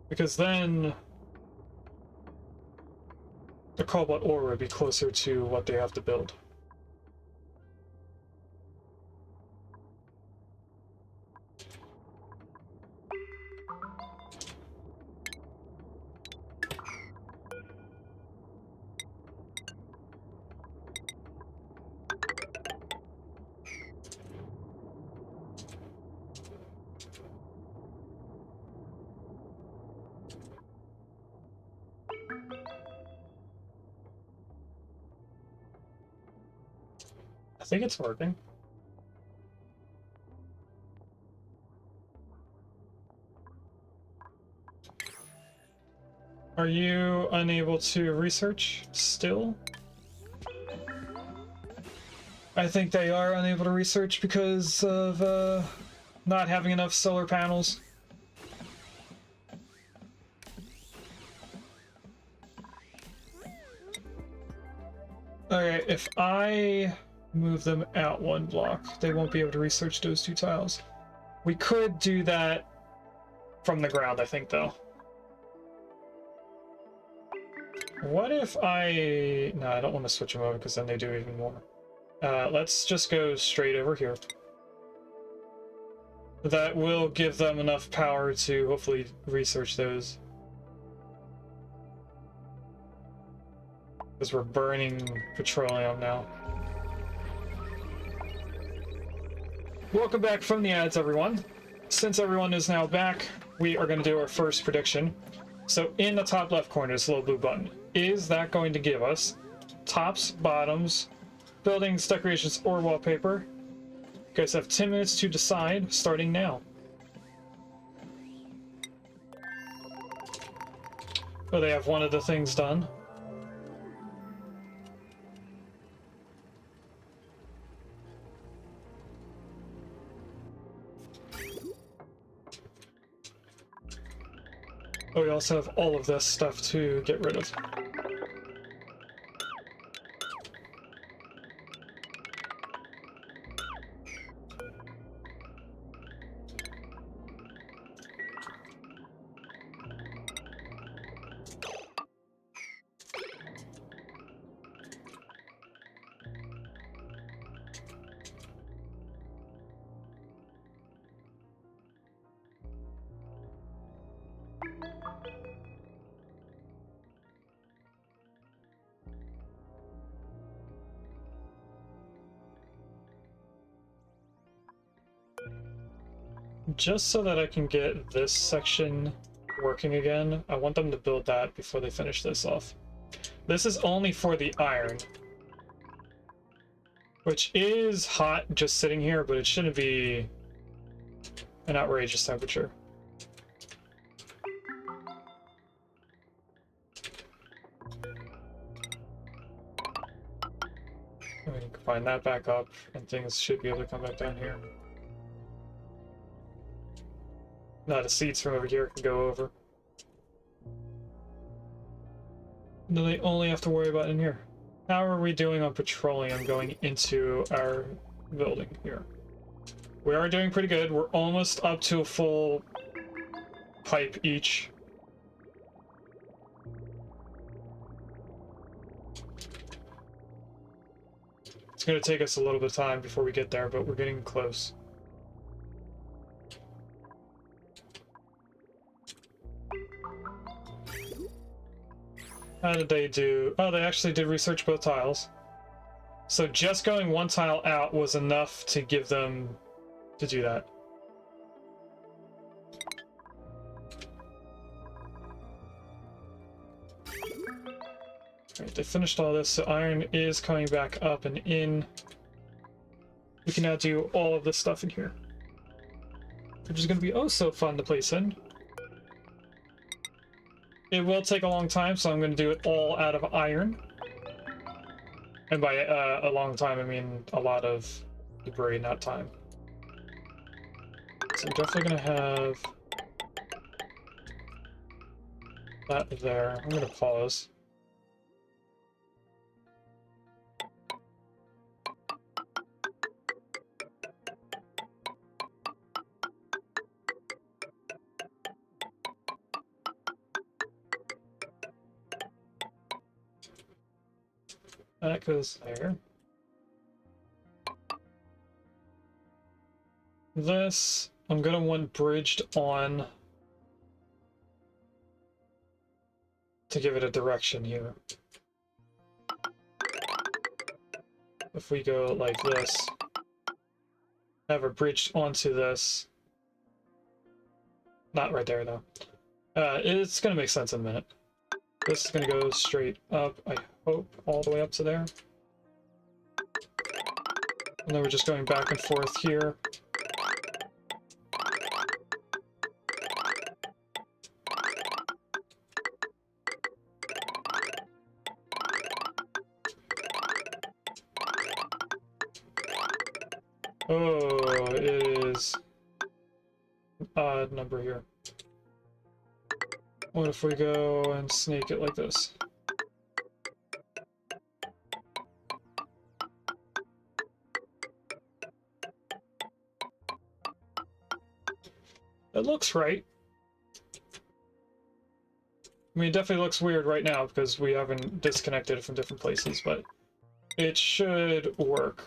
Because then the cobalt ore would be closer to what they have to build. I think it's working. Are you unable to research still? I think they are unable to research because of not having enough solar panels. Okay, if I move them out one block, they won't be able to research those two tiles. We could do that from the ground, I think, though. What if I... No, I don't want to switch them over because then they do even more. Let's just go straight over here. That will give them enough power to hopefully research those. Because we're burning petroleum now. Welcome back from the ads, everyone. Since everyone is now back, we are going to do our first prediction. So in the top left corner, this little blue button. Is that going to give us tops, bottoms, buildings, decorations, or wallpaper? You guys have 10 minutes to decide, starting now. Oh, they have one of the things done. Oh, we also have all of this stuff to get rid of. Just so that I can get this section working again, I want them to build that before they finish this off. This is only for the iron, which is hot just sitting here, but it shouldn't be an outrageous temperature. We can find that back up, and things should be able to come back down here. No, the seeds from over here can go over. No, they only have to worry about in here. How are we doing on petroleum going into our building here? We are doing pretty good. We're almost up to a full pipe each. It's going to take us a little bit of time before we get there, but we're getting close. How did they do? Oh, they actually did research both tiles. So just going one tile out was enough to give them to do that. Alright, they finished all this, so iron is coming back up and in. We can now do all of this stuff in here, which is going to be oh so fun to place in. It will take a long time, so I'm going to do it all out of iron. And by a long time, I mean a lot of debris, not time. So I'm definitely going to have that there. I'm gonna pause. That goes there. This, I'm gonna want bridged on to give it a direction here. If we go like this, have it bridged onto this. Not right there, though. It's gonna make sense in a minute. This is gonna go straight up, I hope, all the way up to there. And then we're just going back and forth here. Oh, it is an odd number here. What if we go and snake it like this? It looks right. I mean, it definitely looks weird right now because we haven't disconnected it from different places, but it should work.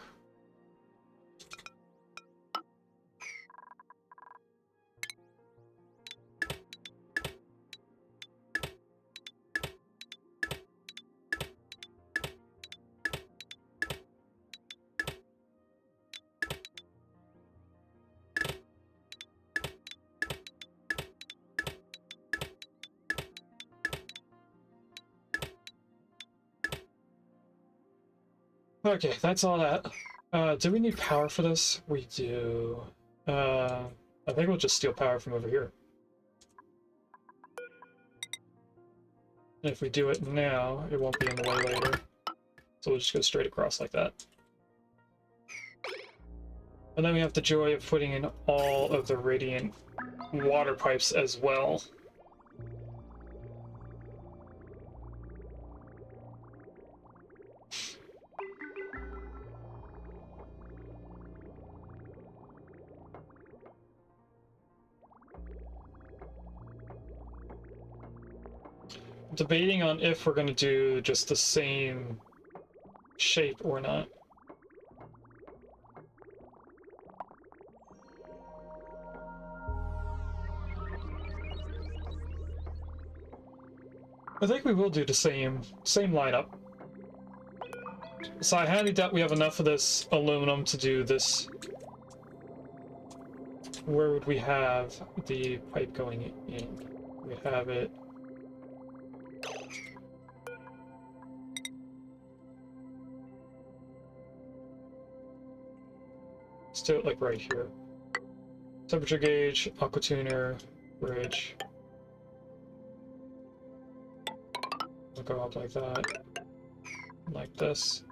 Okay, that's all that. Do we need power for this? We do. I think we'll just steal power from over here. And if we do it now, it won't be in the way later. So we'll just go straight across like that. And then we have the joy of putting in all of the radiant water pipes as well. Debating on if we're going to do just the same shape or not. I think we will do the same lineup. So I highly doubt we have enough of this aluminum to do this. Where would we have the pipe going in? We have it. Let's do it like right here. Temperature gauge, aqua tuner, bridge. We'll go up like that. Like this.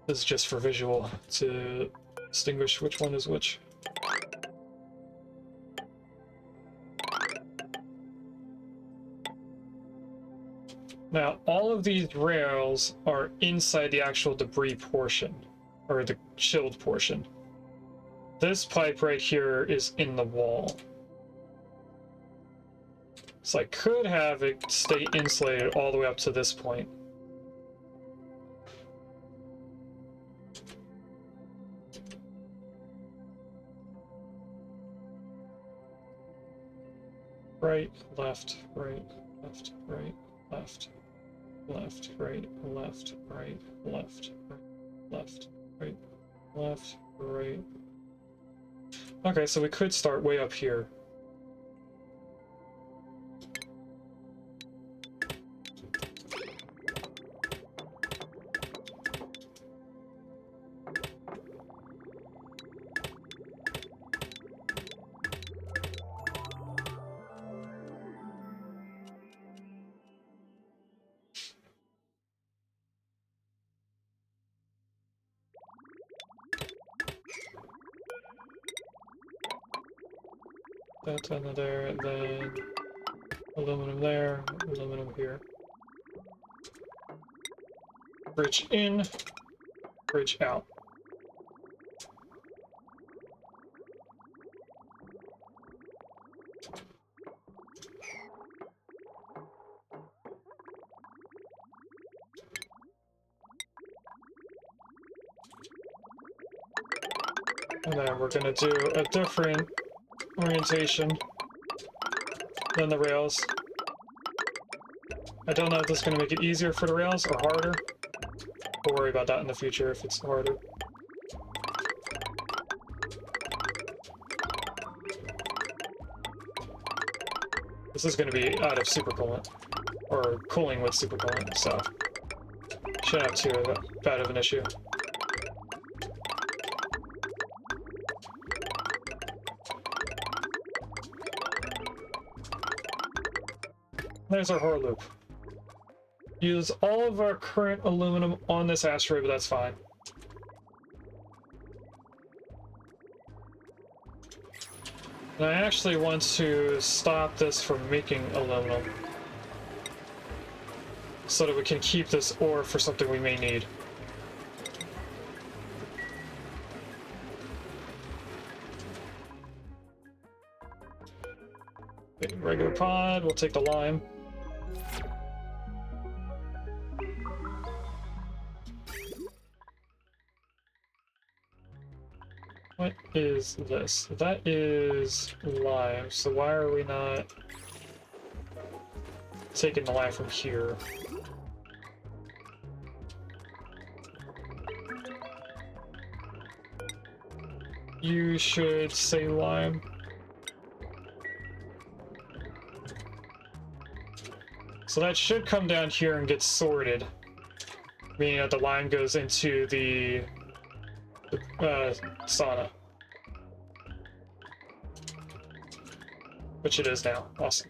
This is just for visual to distinguish which one is which. Now, all of these rails are inside the actual debris portion, or the chilled portion. This pipe right here is in the wall. So I could have it stay insulated all the way up to this point. Right, left, right, left, right, left, left, right, left, right, left, right, left, right, left, right. Okay, so we could start way up here. That under there, and then aluminum there, aluminum here. Bridge in, bridge out. And then we're gonna do a different orientation than the rails. I don't know if this is gonna make it easier for the rails or harder. We'll worry about that in the future if it's harder. This is gonna be out of supercoolant, or cooling with supercoolant, so shouldn't have too bad of an issue. There's our horror loop. Use all of our current aluminum on this asteroid, but that's fine. And I actually want to stop this from making aluminum so that we can keep this ore for something we may need. Okay, regular pod, we'll take the lime. What is this? That is lime, so why are we not taking the lime from here? You should say lime. So that should come down here and get sorted, meaning that the lime goes into the sauna. Which it is now. Awesome.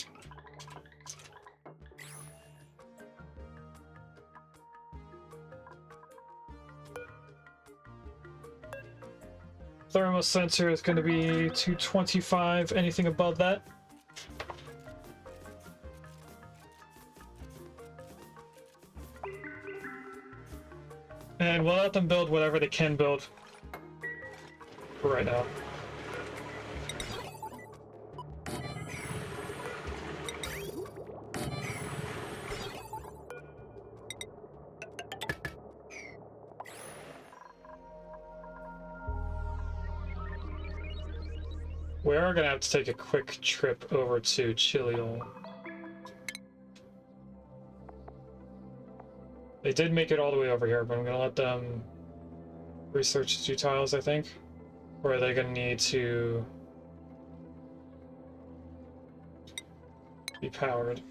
Thermosensor is going to be 225. Anything above that? And we'll let them build whatever they can build for right now. We are going to have to take a quick trip over to Chiliol. They did make it all the way over here, but I'm going to let them research 2 tiles, I think. Or are they going to need to be powered?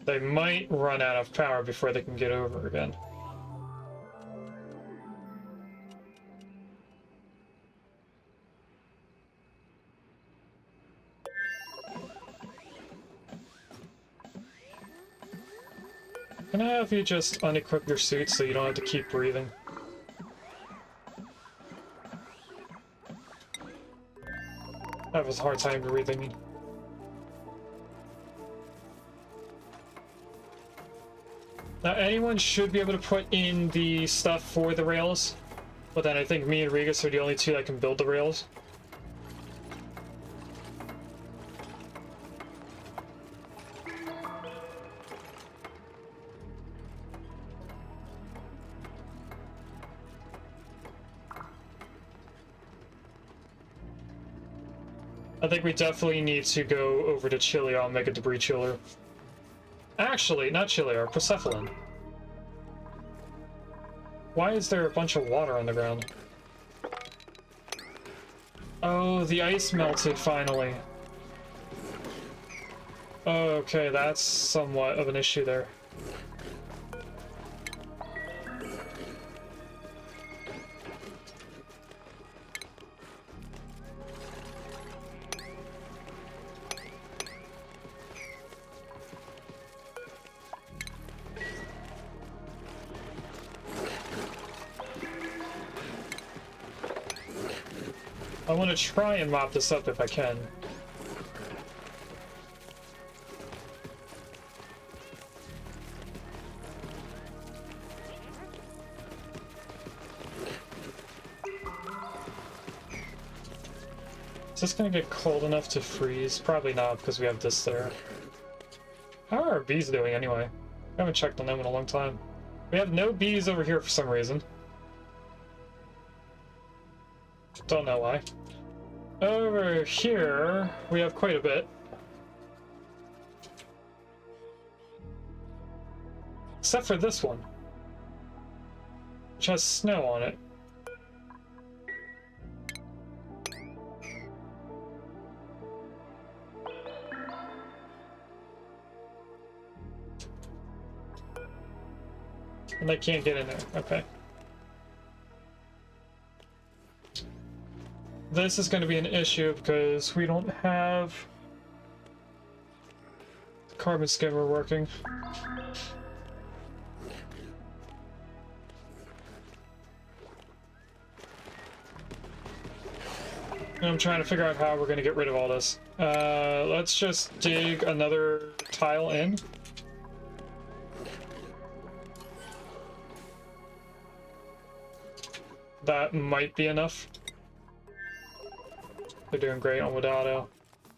They might run out of power before they can get over again. Can I have you just unequip your suit so you don't have to keep breathing? I have a hard time breathing. Now, anyone should be able to put in the stuff for the rails, but then I think me and Regus are the only 2 that can build the rails. I think we definitely need to go over to Chiliol and make a debris chiller. Actually, not Chiliol, Persephone. Why is there a bunch of water on the ground? Oh, the ice melted finally. Okay, that's somewhat of an issue there. I want to try and mop this up if I can. Is this gonna get cold enough to freeze? Probably not, because we have this there. How are our bees doing anyway? I haven't checked on them in a long time. We have no bees over here for some reason. Don't know why. Over here, we have quite a bit. Except for this one, which has snow on it. And they can't get in there. Okay. This is going to be an issue because we don't have the carbon skimmer working. And I'm trying to figure out how we're going to get rid of all this. Let's just dig another tile in. That might be enough. They're doing great on Wadado.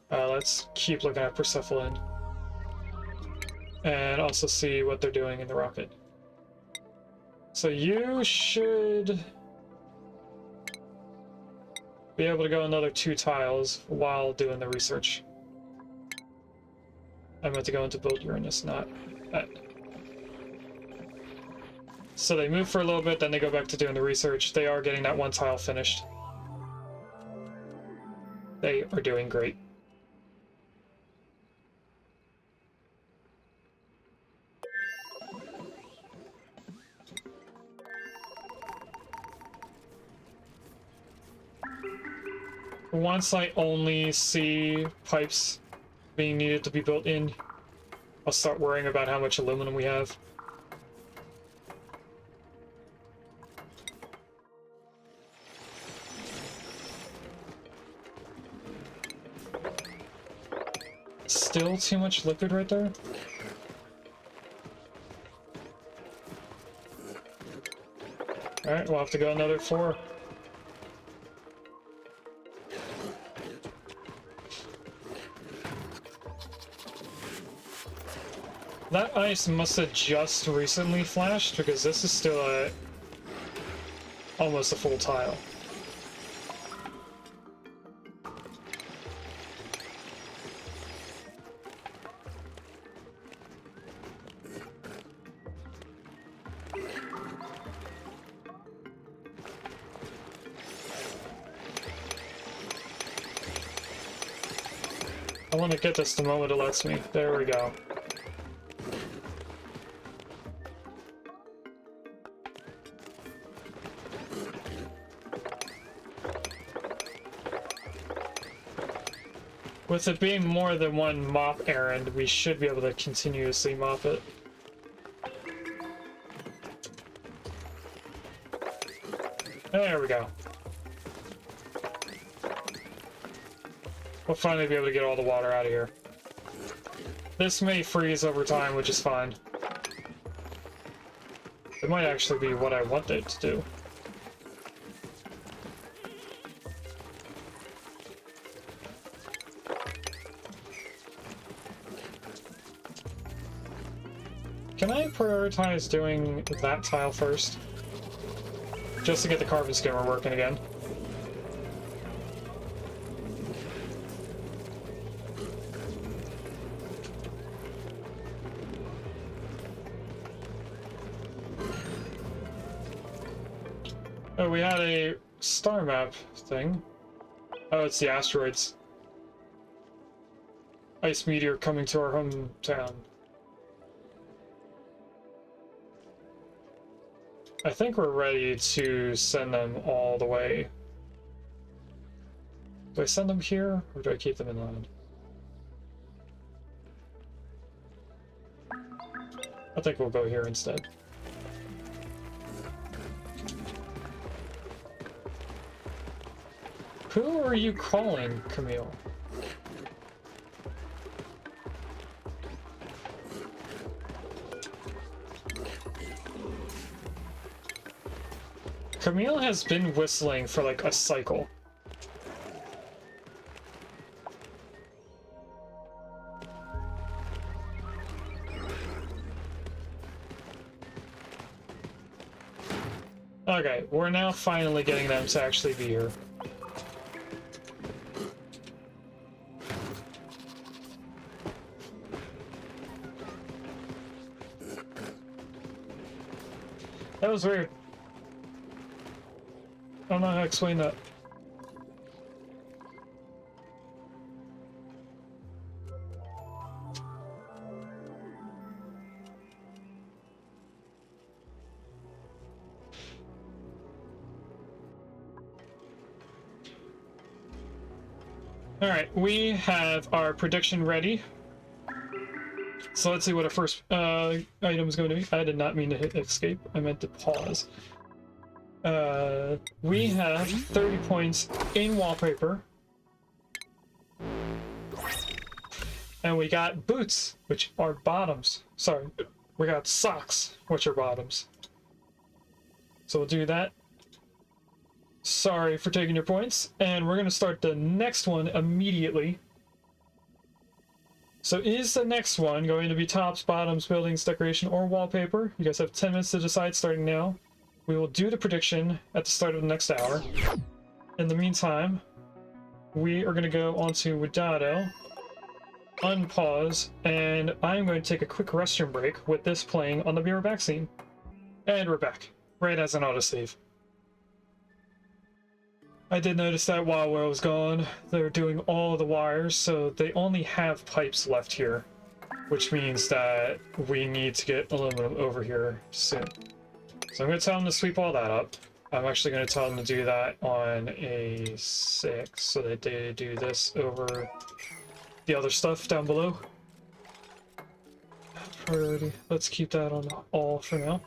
Let's keep looking at Persephone. And also see what they're doing in the rocket. So you should be able to go another 2 tiles while doing the research. I meant to go into build Uranus, not that. So they move for a little bit, then they go back to doing the research. They are getting that 1 tile finished. They are doing great. Once I only see pipes being needed to be built in, I'll start worrying about how much aluminum we have. Still too much liquid right there? Alright, we'll have to go another 4. That ice must have just recently flashed, because this is still almost a full tile. I want to get this the moment it lets me. There we go. With it being more than one mop errand, we should be able to continuously mop it. There we go. We'll finally be able to get all the water out of here. This may freeze over time, which is fine. It might actually be what I want it to do. Can I prioritize doing that tile first? Just to get the carbon skimmer working again. Oh, we had a star map thing. Oh, it's the asteroids. Ice meteor coming to our hometown. I think we're ready to send them all the way. Do I send them here, or do I keep them in line? I think we'll go here instead. Who are you calling, Camille? Camille has been whistling for like a cycle. Okay, we're now finally getting them to actually be here. That was weird. I don't know how to explain that. Alright, we have our prediction ready. So let's see what our first item is going to be. I did not mean to hit escape. I meant to pause. We have 30 points in wallpaper. And we got boots, which are bottoms. Sorry, we got socks, which are bottoms. So we'll do that. Sorry for taking your points. And we're going to start the next one immediately. So is the next one going to be tops, bottoms, buildings, decoration, or wallpaper? You guys have 10 minutes to decide starting now. We will do the prediction at the start of the next hour. In the meantime, we are going to go onto Wadado, unpause, and I'm going to take a quick restroom break with this playing on the Be Right Back scene. And we're back, right as an autosave. I did notice that while I was gone, they were doing all the wires, so they only have pipes left here, which means that we need to get aluminum over here soon. So I'm going to tell them to sweep all that up. I'm actually going to tell them to do that on a 6, so that they do this over the other stuff down below. Priority. Let's keep that on all for now.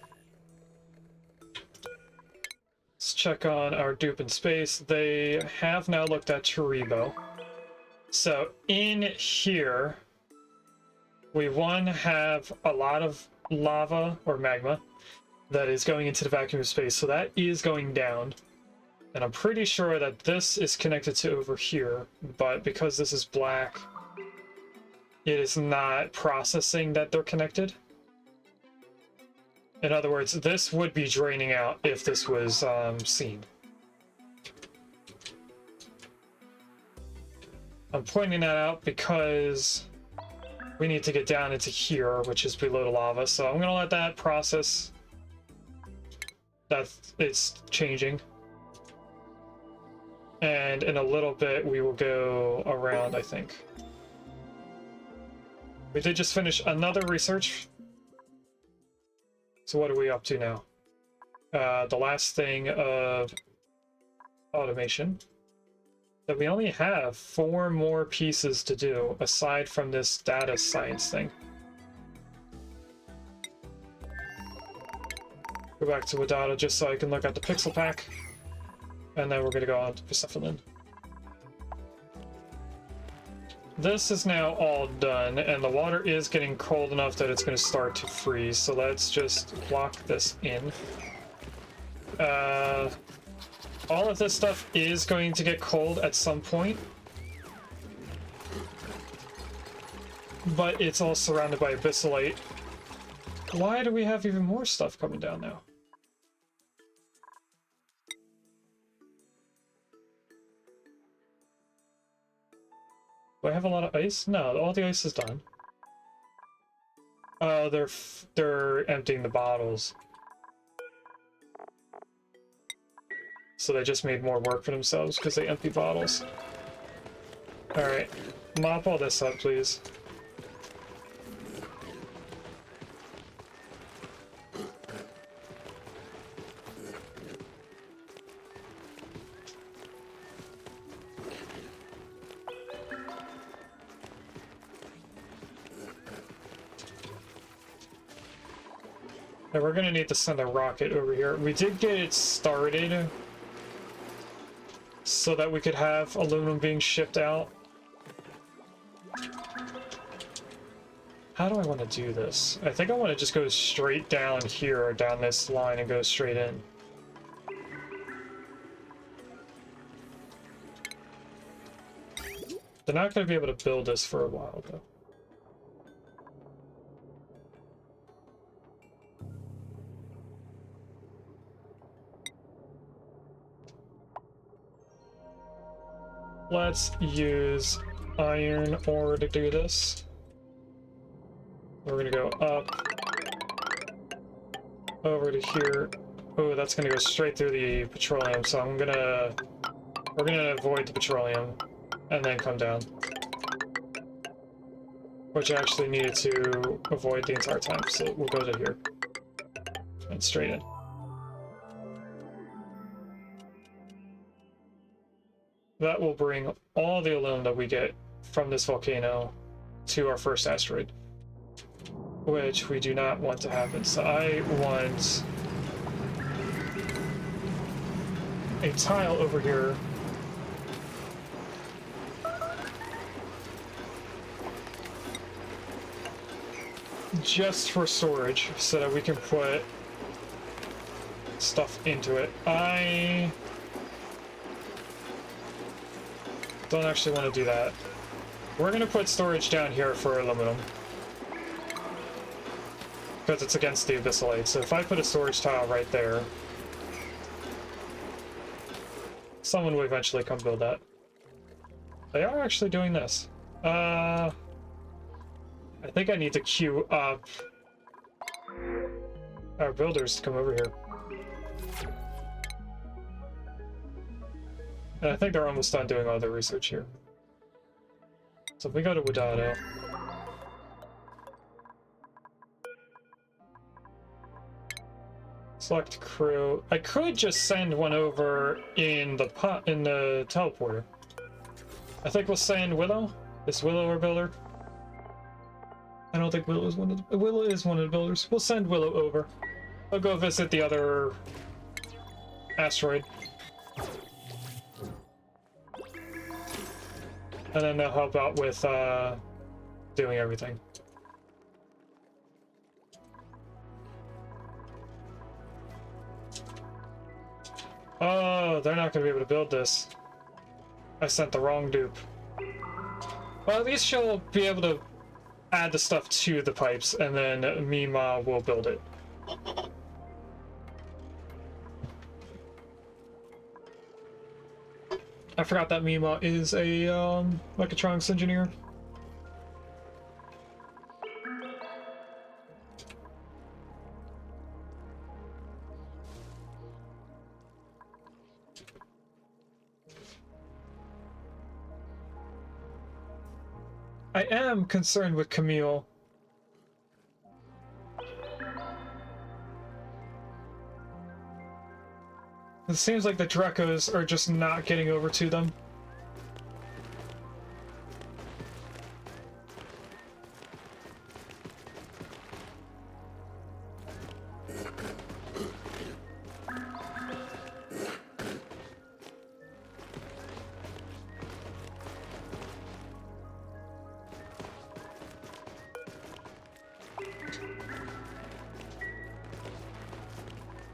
Let's check on our dupe in space. They have now looked at Taribo. So in here, we have a lot of lava or magma that is going into the vacuum of space, so that is going down. And I'm pretty sure that this is connected to over here, but because this is black, it is not processing that they're connected. In other words, this would be draining out if this was seen. I'm pointing that out because we need to get down into here, which is below the lava, so I'm going to let that process. It's changing. And in a little bit, we will go around, I think. We did just finish another research. So what are we up to now? The last thing of automation. That we only have 4 more pieces to do, aside from this data science thing. Go back to Wadada just so I can look at the pixel pack. And then we're going to go on to Persephone. This is now all done, and the water is getting cold enough that it's going to start to freeze, so let's just lock this in. All of this stuff is going to get cold at some point, but it's all surrounded by abyssalite. Why do we have even more stuff coming down now? Do I have a lot of ice? No, all the ice is done. Oh, they're emptying the bottles. So they just made more work for themselves because they empty bottles. Alright, mop all this up, please. And we're gonna need to send a rocket over here. We did get it started so that we could have aluminum being shipped out. How do I want to do this? I think I want to just go straight down here, or down this line, and go straight in. They're not going to be able to build this for a while, though. Let's use iron ore to do this. We're gonna go up over to here. Oh, that's gonna go straight through the petroleum, so we're gonna avoid the petroleum and then come down. Which I actually needed to avoid the entire time, so we'll go to here. And straight in. That will bring all the aluminum that we get from this volcano to our first asteroid. Which we do not want to happen. So I want a tile over here just for storage so that we can put stuff into it. I don't actually want to do that. We're going to put storage down here for aluminum because it's against the abyssal age. So if I put a storage tile right there, someone will eventually come build that. They are actually doing this. I think I need to queue up our builders to come over here. And I think they're almost done doing all their research here. So if we go to Wadado. Select crew. I could just send one over in the teleporter. I think we'll send Willow. Is Willow our builder? I don't think Willow is one of the builders. We'll send Willow over. I'll go visit the other asteroid. And then they'll help out with doing everything. Oh, they're not going to be able to build this. I sent the wrong dupe. Well, at least she'll be able to add the stuff to the pipes, and then Mima will build it. I forgot that Mima is a mechatronics engineer. I am concerned with Camille. It seems like the Drecos are just not getting over to them.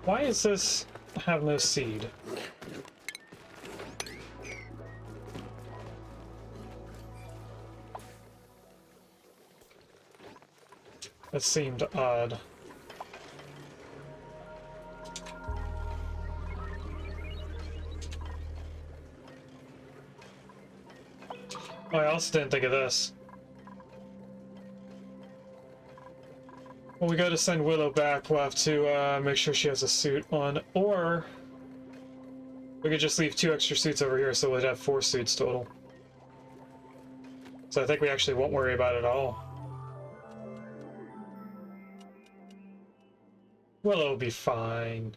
Why is this have no seed? That seemed odd. Oh, I also didn't think of this. When we go to send Willow back, we'll have to make sure she has a suit on, or we could just leave 2 extra suits over here so we'd have 4 suits total. So I think we actually won't worry about it at all. Willow will be fine.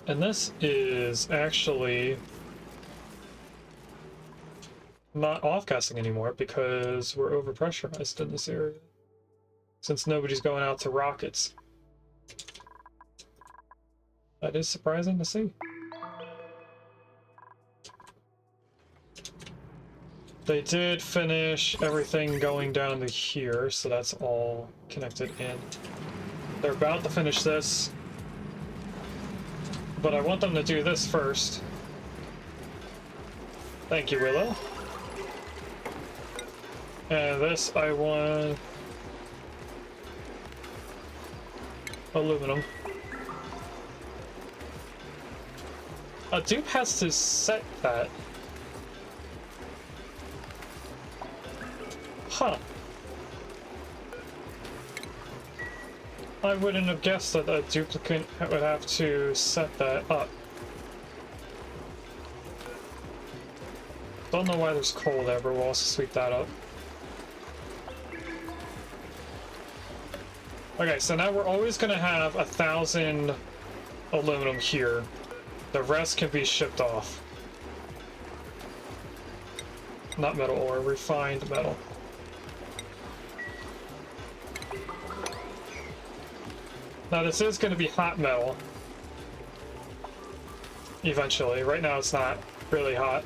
And this is actually not off-gassing anymore because we're overpressurized in this area. Since nobody's going out to rockets. That is surprising to see. They did finish everything going down to here, so that's all connected in. They're about to finish this. But I want them to do this first. Thank you, Willow. And this I want... aluminum. Dupe has to set that. Huh. I wouldn't have guessed that a duplicate would have to set that up. Don't know why there's coal there, but we'll also sweep that up. Okay, so now we're always going to have 1,000 aluminum here. The rest can be shipped off. Not metal ore, refined metal. Now this is going to be hot metal. Eventually. Right now it's not really hot.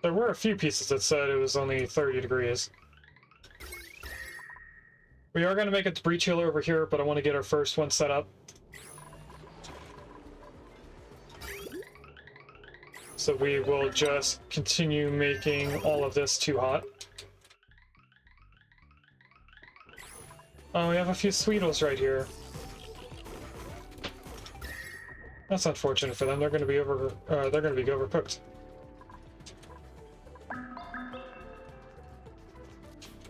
There were a few pieces that said it was only 30 degrees. We are going to make a debris chiller over here, but I want to get our first one set up. So we will just continue making all of this too hot. Oh, we have a few Sweetles right here. That's unfortunate for them. They're going to be overcooked.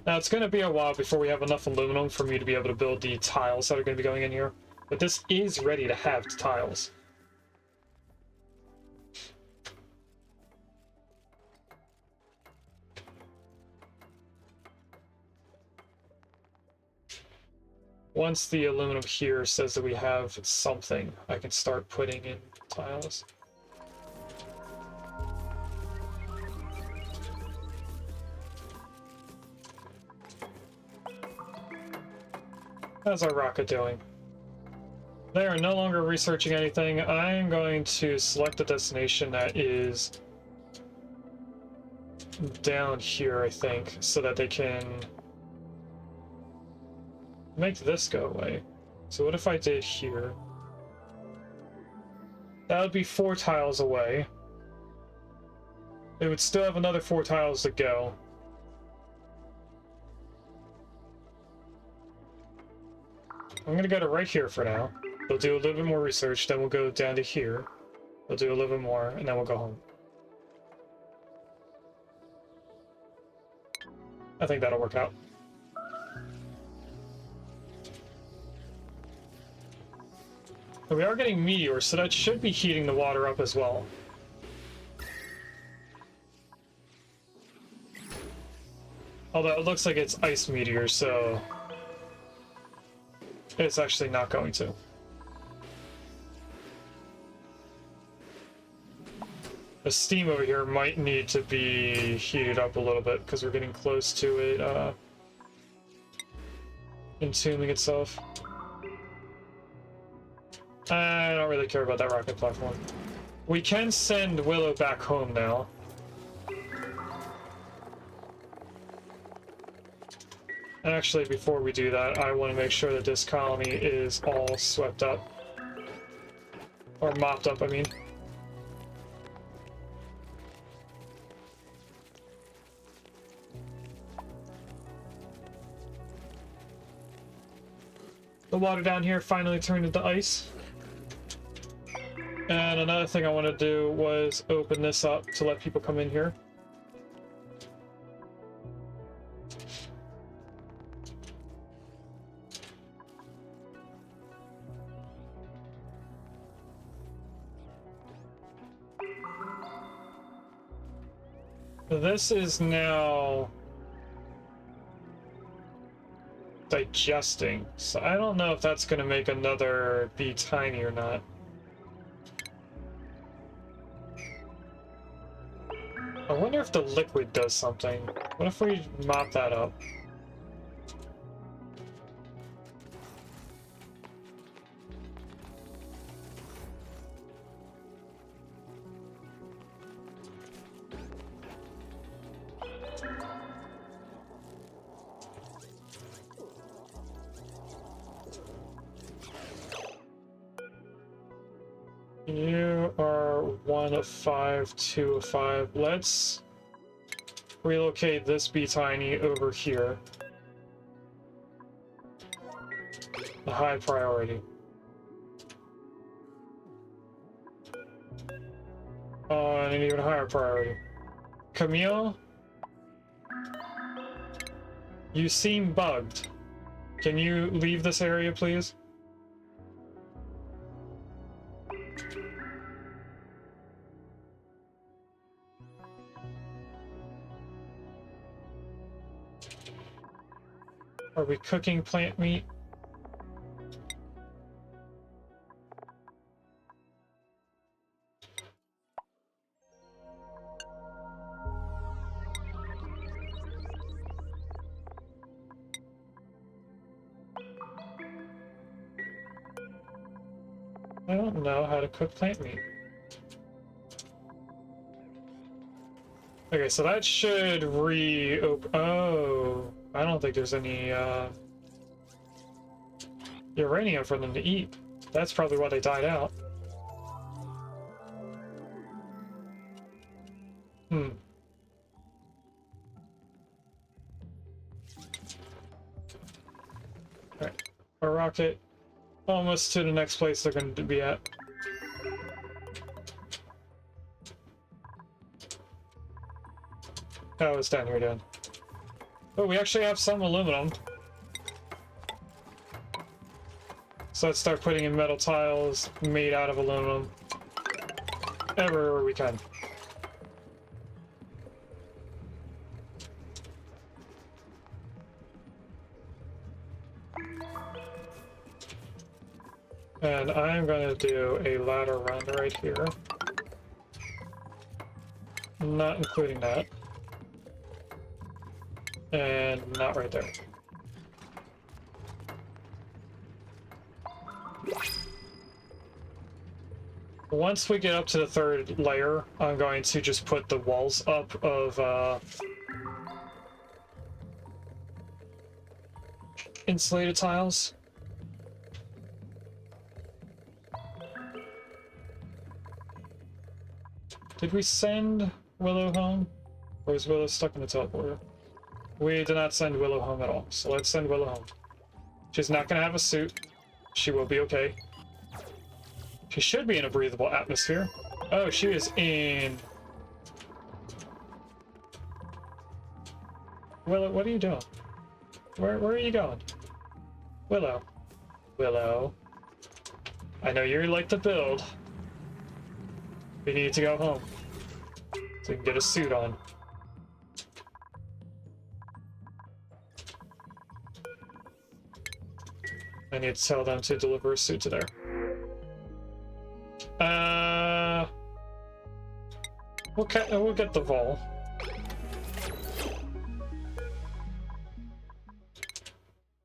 Now, it's going to be a while before we have enough aluminum for me to be able to build the tiles that are going to be going in here. But this is ready to have the tiles. Once the aluminum here says that we have something, I can start putting in tiles. How's our rocket doing? They are no longer researching anything. I'm going to select a destination that is down here, I think, so that they can make this go away. So what if I did here? That would be 4 tiles away. They would still have another 4 tiles to go. I'm gonna go to right here for now. They'll do a little bit more research, then we'll go down to here. They'll do a little bit more, and then we'll go home. I think that'll work out. And we are getting meteors, so that should be heating the water up as well. Although it looks like it's ice meteors, so it's actually not going to. The steam over here might need to be heated up a little bit because we're getting close to it entombing itself. I don't really care about that rocket platform. We can send Willow back home now. And actually, before we do that, I want to make sure that this colony is all swept up. Or mopped up, I mean. The water down here finally turned into ice. And another thing I want to do was open this up to let people come in here. This is now digesting, so I don't know if that's going to make another be tiny or not. I wonder if the liquid does something. What if we mop that up? You are 1 of 5, 2 of 5. Let's relocate this bee tiny over here. A high priority. And an even higher priority. Camille? You seem bugged. Can you leave this area, please? Are we cooking plant meat? I don't know how to cook plant meat. Okay, so that should reopen. Oh, I don't think there's any uranium for them to eat. That's probably why they died out. Alright, a rocket almost to the next place they're going to be at. Oh, it's down here again. Oh, we actually have some aluminum. So let's start putting in metal tiles made out of aluminum everywhere we can. And I'm going to do a ladder run right here. Not including that. And not right there. Once we get up to the third layer, I'm going to just put the walls up of insulated tiles. Did we send Willow home? Or is Willow stuck in the teleporter? We did not send Willow home at all, so let's send Willow home. She's not going to have a suit. She will be okay. She should be in a breathable atmosphere. Oh, she is in... Willow, what are you doing? Where are you going? Willow. Willow. I know you like to build. We need to go home. So you can get a suit on. I need to tell them to deliver a suit to there. We'll get the Vol.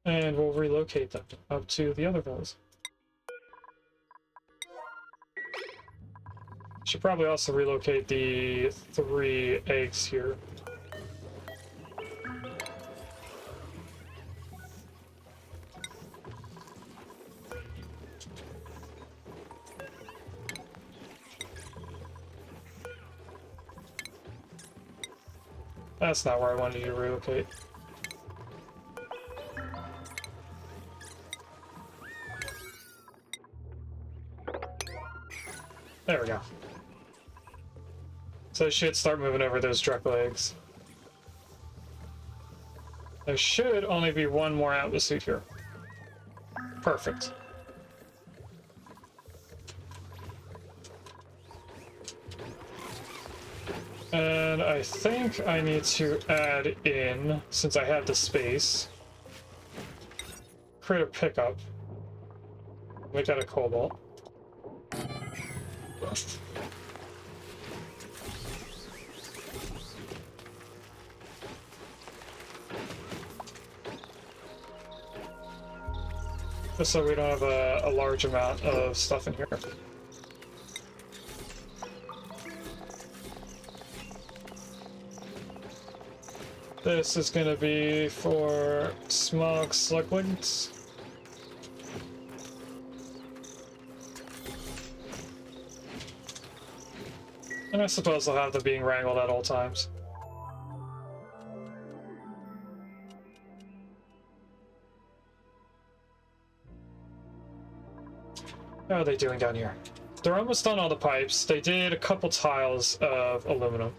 And we'll relocate them up to the other Vols. Should probably also relocate the 3 eggs here. That's not where I wanted you to relocate. There we go. So I should start moving over those Dreckle eggs. There should only be one more Atmosuit here. Perfect. And I think I need to add in, since I have the space, create a pickup. Make that a cobalt. Just so we don't have a large amount of stuff in here. This is going to be for smog sluglings. And I suppose they'll have them being wrangled at all times. How are they doing down here? They're almost done all the pipes. They did a couple tiles of aluminum.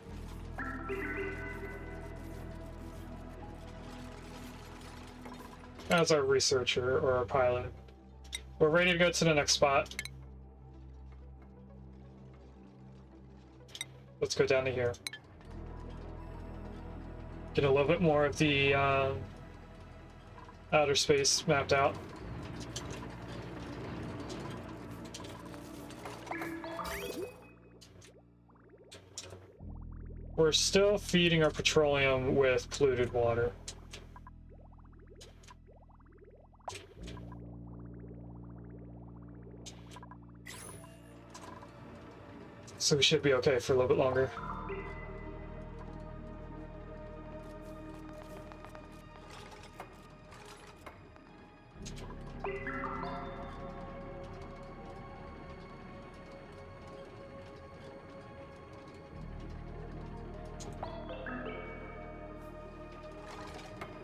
As our researcher or our pilot. We're ready to go to the next spot. Let's go down to here. Get a little bit more of the outer space mapped out. We're still feeding our petroleum with polluted water. So we should be okay for a little bit longer.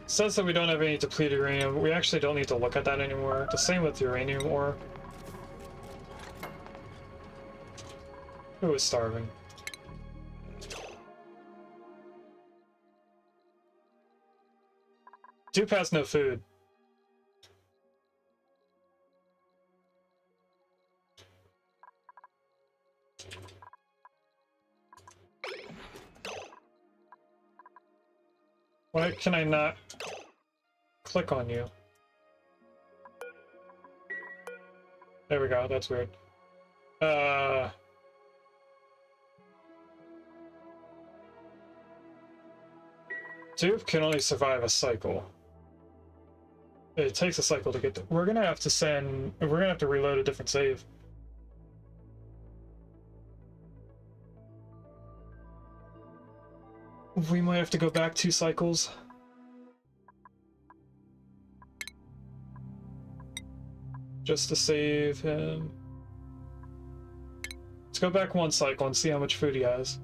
Says that we don't have any depleted uranium. We actually don't need to look at that anymore. The same with uranium ore. Who is starving? Dupe has no food. Why can I not click on you? There we go, that's weird. Dupe can only survive a cycle. It takes a cycle to get we're gonna have to reload a different save. We might have to go back 2 cycles. Just to save him. Let's go back 1 cycle and see how much food he has.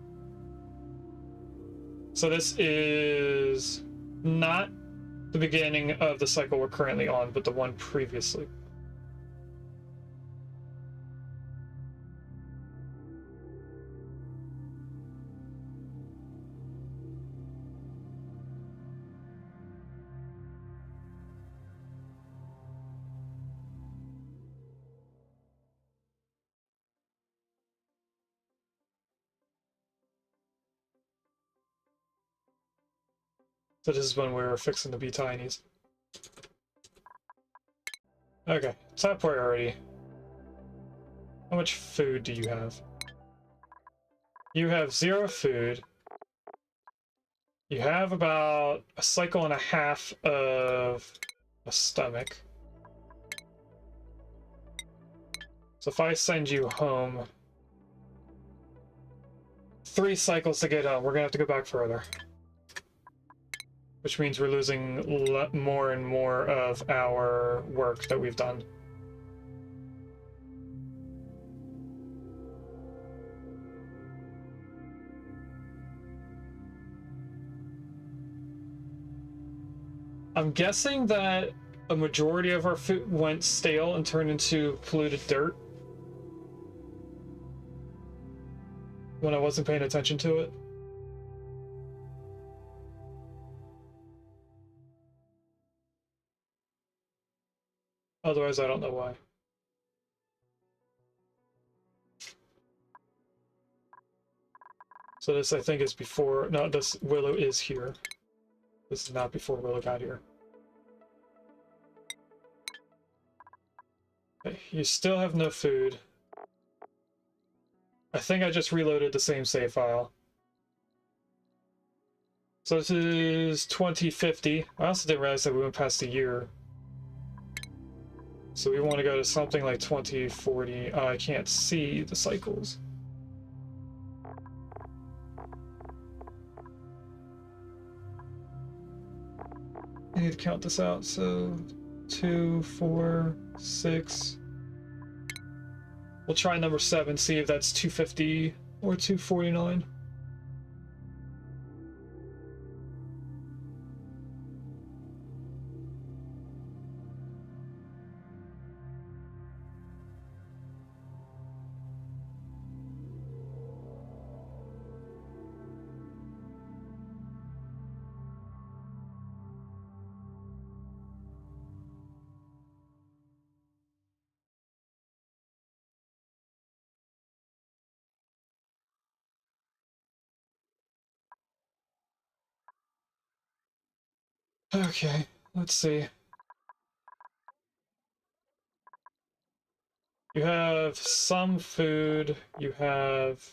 So this is not the beginning of the cycle we're currently on, but the one previously. So this is when we were fixing the be tinies. Okay, top priority. How much food do you have? You have 0 food. You have about a cycle and a half of a stomach. So if I send you home, 3 cycles to get home, we're gonna have to go back further. Which means we're losing more and more of our work that we've done. I'm guessing that a majority of our food went stale and turned into polluted dirt when I wasn't paying attention to it. Otherwise, I don't know why. So this, I think, is before... No, this Willow is here. This is not before Willow got here. Okay, you still have no food. I think I just reloaded the same save file. So this is 2050. I also didn't realize that we went past a year. So we want to go to something like 2040. I can't see the cycles. I need to count this out. So 2, 4, 6. We'll try number 7, see if that's 250 Or 249. Okay, let's see. You have some food, you have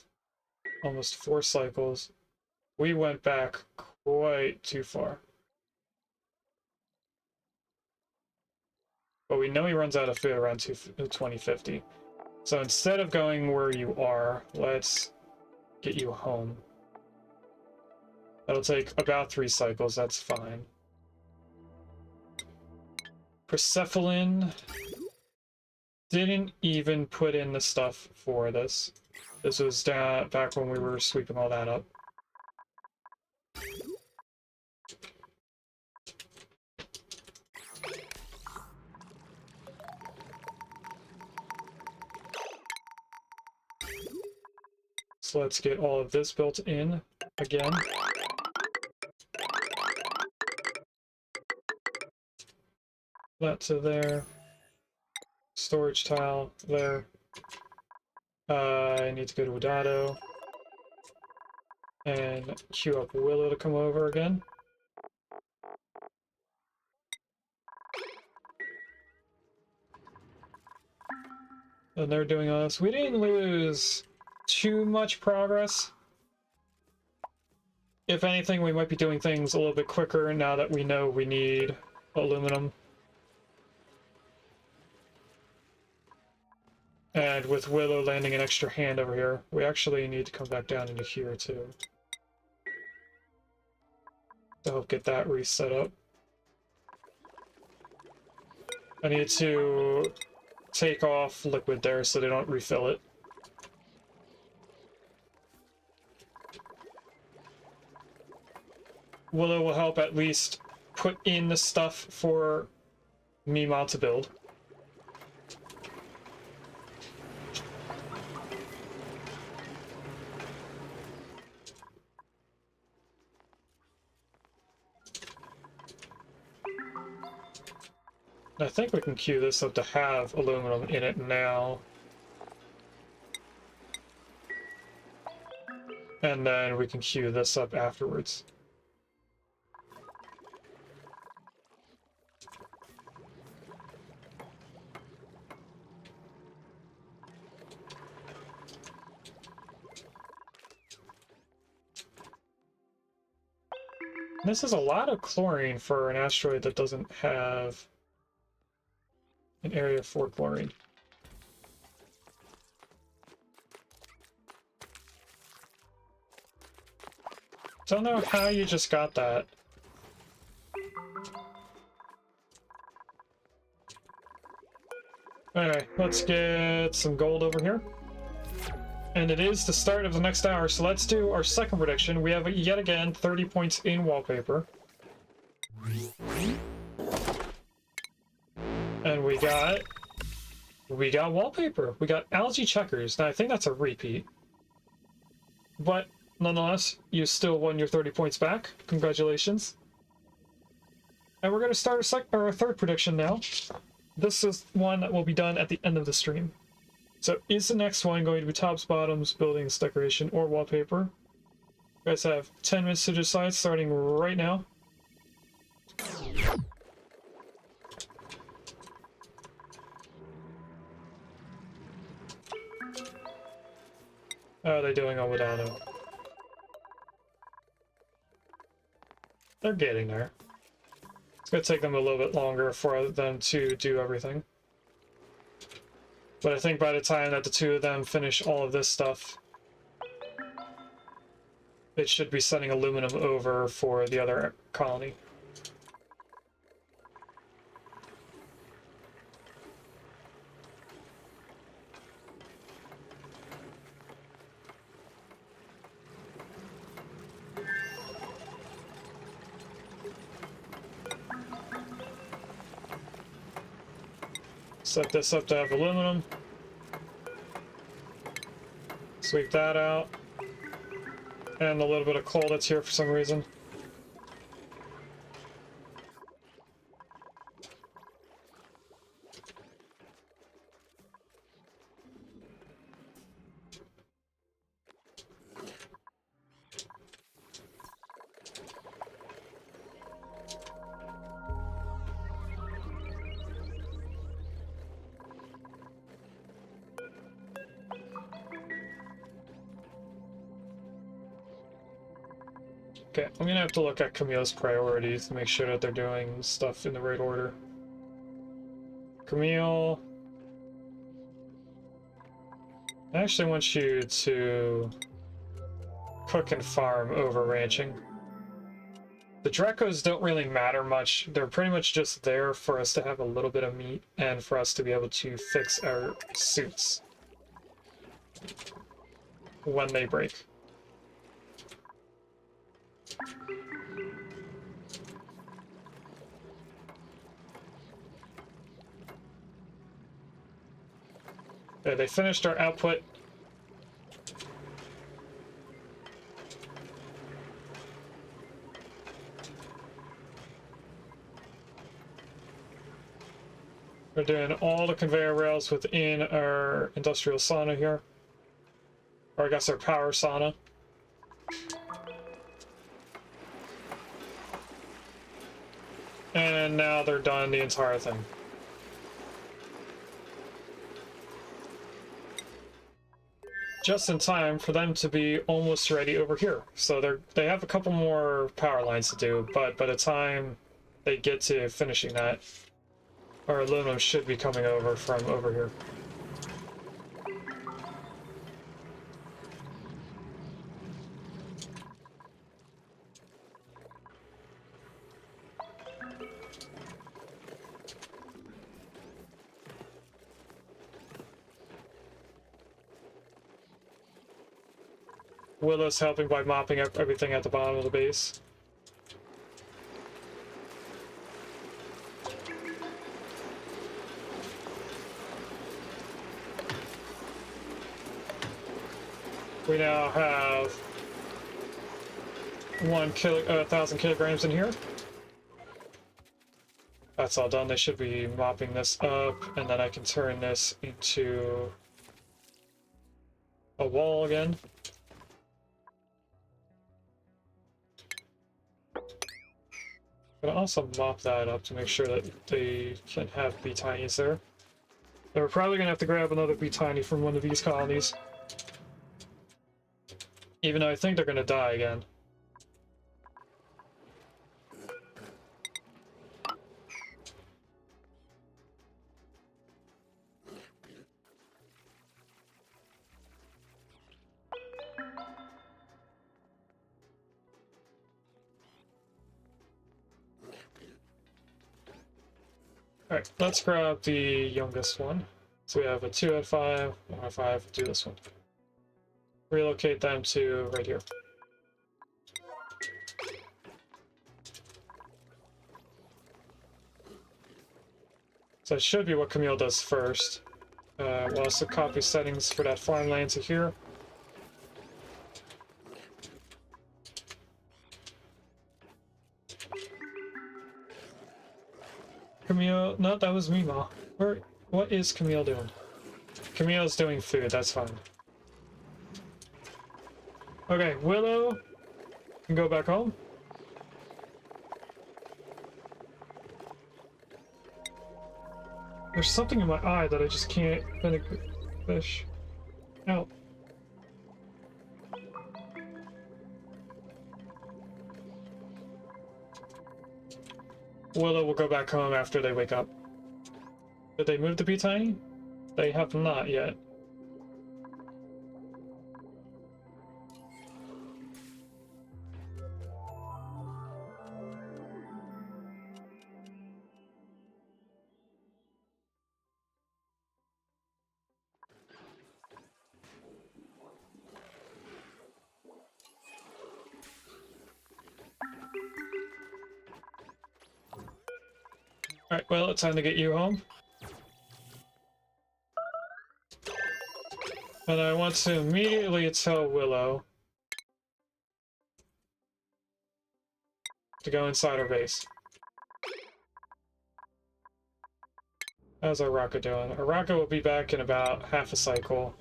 almost 4 cycles. We went back quite too far. But we know he runs out of food around 2050. So instead of going where you are, let's get you home. That'll take about 3 cycles, that's fine. Percephalin didn't even put in the stuff for this. This was down back when we were sweeping all that up. So let's get all of this built in again. That to there. Storage tile there. I need to go to Wadado and queue up Willow to come over again. And they're doing us. We didn't lose too much progress. If anything, we might be doing things a little bit quicker now that we know we need aluminum. And with Willow landing an extra hand over here, we actually need to come back down into here too. To help get that reset up. I need to take off liquid there so they don't refill it. Willow will help at least put in the stuff for Mima to build. I think we can queue this up to have aluminum in it now. And then we can queue this up afterwards. This is a lot of chlorine for an asteroid that doesn't have an area for chlorine. Don't know how you just got that. Anyway, let's get some gold over here. And it is the start of the next hour, so let's do our second prediction. We have, yet again, 30 points in wallpaper. And we got wallpaper. We got algae checkers. Now, I think that's a repeat. But, nonetheless, you still won your 30 points back. Congratulations. And we're going to start our third prediction now. This is one that will be done at the end of the stream. So, is the next one going to be tops, bottoms, buildings, decoration, or wallpaper? You guys have 10 minutes to decide, starting right now. How are they doing on Wadano? They're getting there. It's going to take them a little bit longer for them to do everything. But I think by the time that the two of them finish all of this stuff, it should be sending aluminum over for the other colony. Set this up to have aluminum. Sweep that out. And a little bit of coal that's here for some reason. Okay, I'm gonna have to look at Camille's priorities to make sure that they're doing stuff in the right order. Camille, I actually want you to cook and farm over ranching. The Dracos don't really matter much. They're pretty much just there for us to have a little bit of meat and for us to be able to fix our suits when they break. Okay, they finished our output. We're doing all the conveyor rails within our industrial sauna here. Or I guess our power sauna. And now they're done the entire thing. Just in time for them to be almost ready over here. So they have a couple more power lines to do, but by the time they get to finishing that, our aluminum should be coming over from over here. Willow's helping by mopping up everything at the bottom of the base. We now have 1,000 kilograms in here. That's all done. They should be mopping this up, and then I can turn this into a wall again. I'm gonna also mop that up to make sure that they can have bee tinies there. And we're probably gonna have to grab another bee tiny from one of these colonies. Even though I think they're gonna die again. Alright, let's grab the youngest one. So we have a 2 out of 5, 1 out of 5, do this one. Relocate them to right here. So it should be what Camille does first. We'll also copy settings for that farmland to here. Camille, no, that was Mima. What is Camille doing? Camille's doing food, that's fine. Okay, Willow can go back home. There's something in my eye that I just can't finish. Ow. Willow will go back home after they wake up. Did they move the bee tiny? They have not yet. Alright, well, it's time to get you home. And I want to immediately tell Willow to go inside our base. How's our rocket doing? Our rocket will be back in about half a cycle.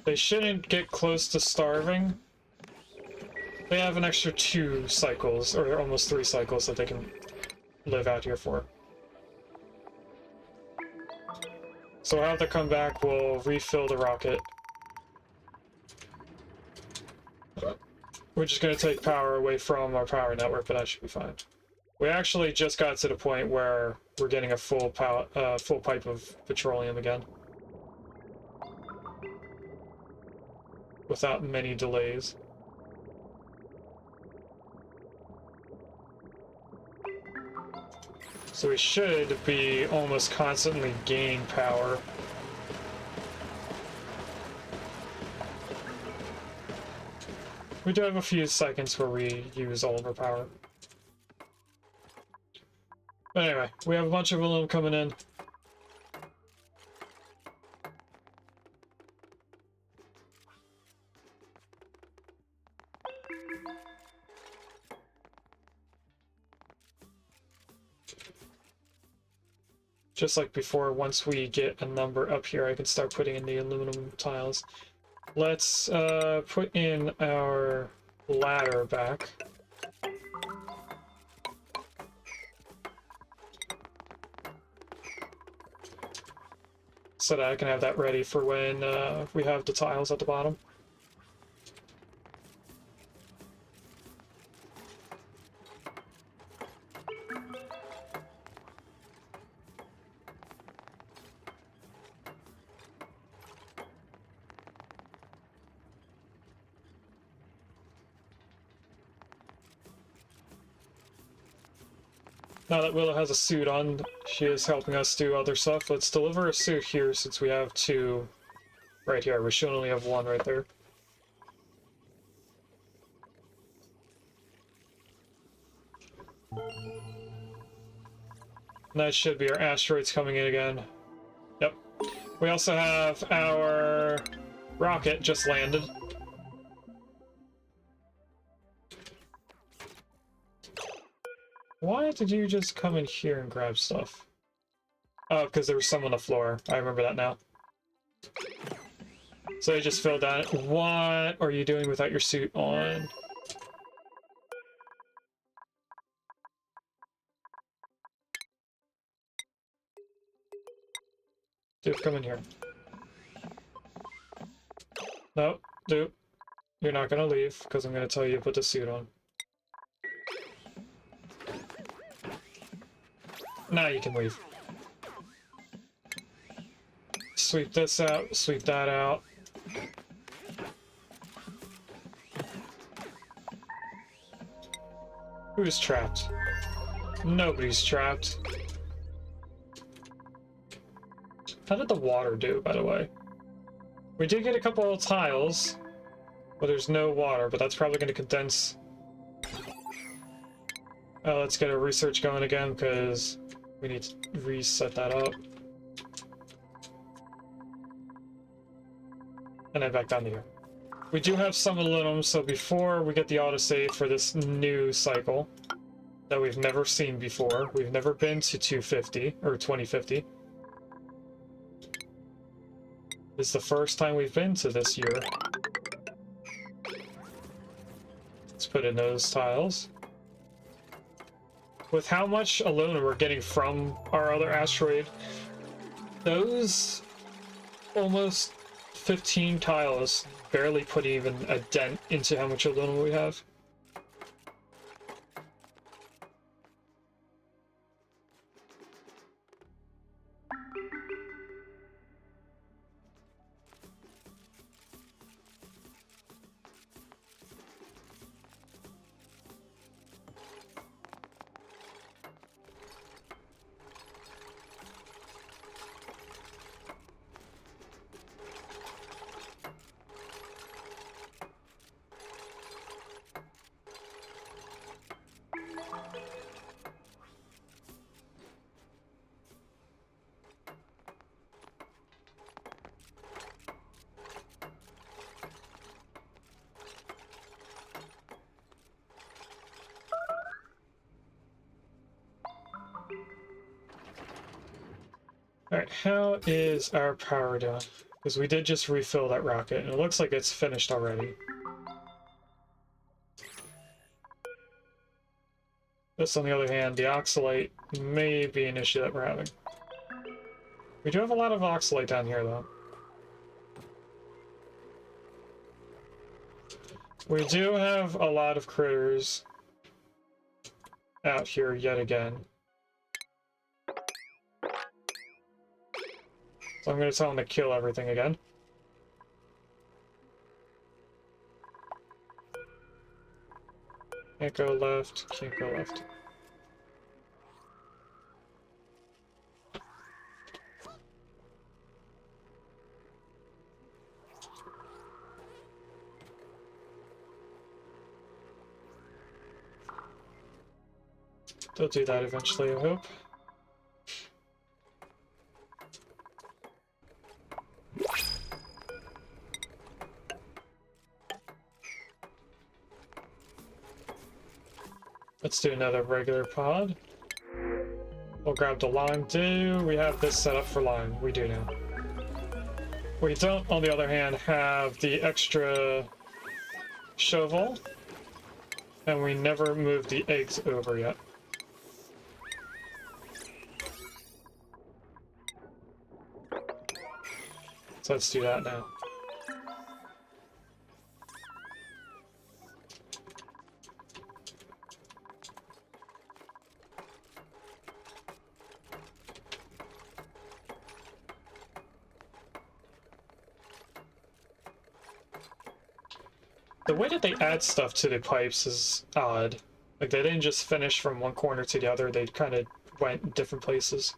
They shouldn't get close to starving. They have an extra 2 cycles, or almost 3 cycles that they can live out here for. So I'll have to come back, we'll refill the rocket. We're just going to take power away from our power network, but that should be fine. We actually just got to the point where we're getting a full pipe of petroleum again. Without many delays. So we should be almost constantly gaining power. We do have a few seconds where we use all of our power. But anyway, we have a bunch of aluminum coming in. Just like before, once we get a number up here, I can start putting in the aluminum tiles. Let's put in our ladder back. So that I can have that ready for when we have the tiles at the bottom. Now that Willow has a suit on, she is helping us do other stuff. Let's deliver a suit here since we have 2 right here. We should only have 1 right there. And that should be our asteroids coming in again. Yep. We also have our rocket just landed. Why did you just come in here and grab stuff? Oh, because there was some on the floor. I remember that now. So they just filled down. What are you doing without your suit on? Dude, come in here. No, dude. You're not gonna leave, because I'm gonna tell you to put the suit on. Now you can leave. Sweep this out, sweep that out. Who's trapped? Nobody's trapped. How did the water do, by the way? We did get a couple of tiles, but there's no water, but that's probably going to condense. Let's get a research going again, because we need to reset that up. And then back down to here. We do have some aluminum, so before we get the autosave for this new cycle that we've never seen before, we've never been to 250, or 2050. It's the first time we've been to this year. Let's put in those tiles. With how much aluminum we're getting from our other asteroid, those almost 15 tiles barely put even a dent into how much aluminum we have. Alright, how is our power doing? Because we did just refill that rocket, and it looks like it's finished already. This, on the other hand, the oxalate may be an issue that we're having. We do have a lot of oxalate down here, though. We do have a lot of critters out here yet again. So I'm going to tell them to kill everything again. Can't go left, can't go left. They'll do that eventually, I hope. Let's do another regular pod. We'll grab the lime. Do we have this set up for lime? We do now. We don't, on the other hand, have the extra shovel, and we never moved the eggs over yet. So let's do that now. The way that they add stuff to the pipes is odd. Like, they didn't just finish from one corner to the other, they kind of went different places.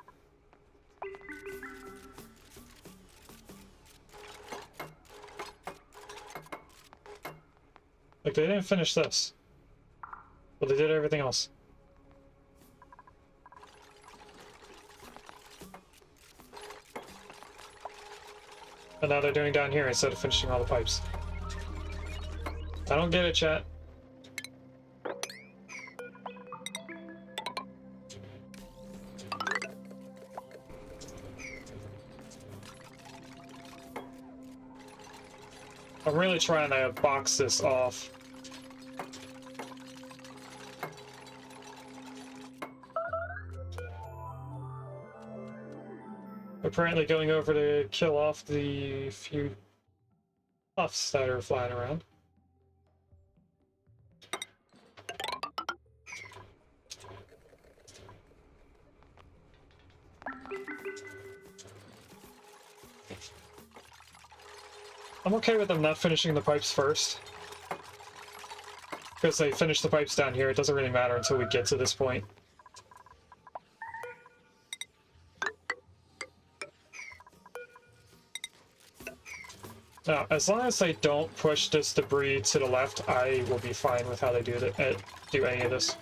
Like, they didn't finish this. But they did everything else. And now they're doing down here instead of finishing all the pipes. I don't get it, chat. I'm really trying to box this off. Apparently going over to kill off the few puffs that are flying around. I'm okay with them not finishing the pipes first. Because they finish the pipes down here, it doesn't really matter until we get to this point. Now, as long as they don't push this debris to the left, I will be fine with how they do any of this.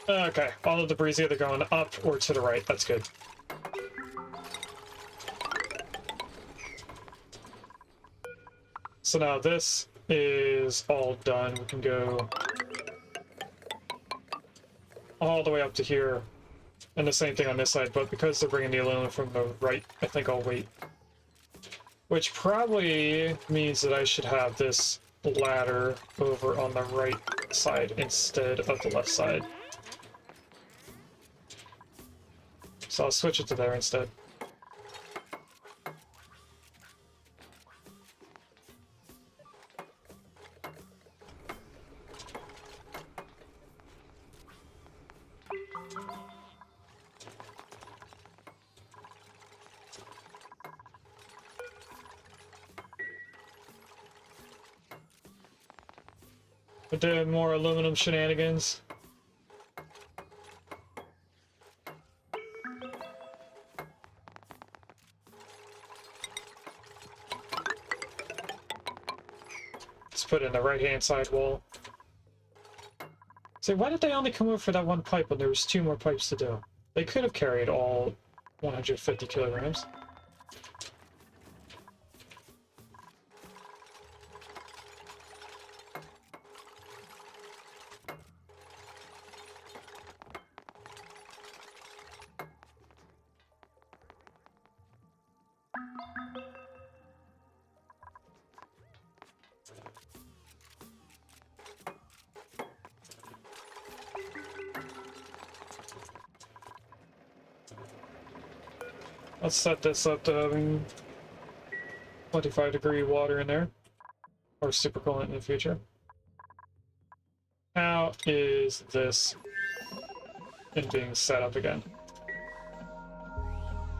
Okay, all the debris is either going up or to the right. That's good. So now this is all done. We can go all the way up to here. And the same thing on this side, but because they're bringing the aluminum from the right, I think I'll wait. Which probably means that I should have this ladder over on the right side instead of the left side. So I'll switch it to there instead. We're doing more aluminum shenanigans. Let's put in the right-hand side wall. So why did they only come over for that one pipe when there was 2 more pipes to do? They could have carried all 150 kilograms. Let's set this up to having 25-degree water in there, or super coolant in the future. How is this in being set up again?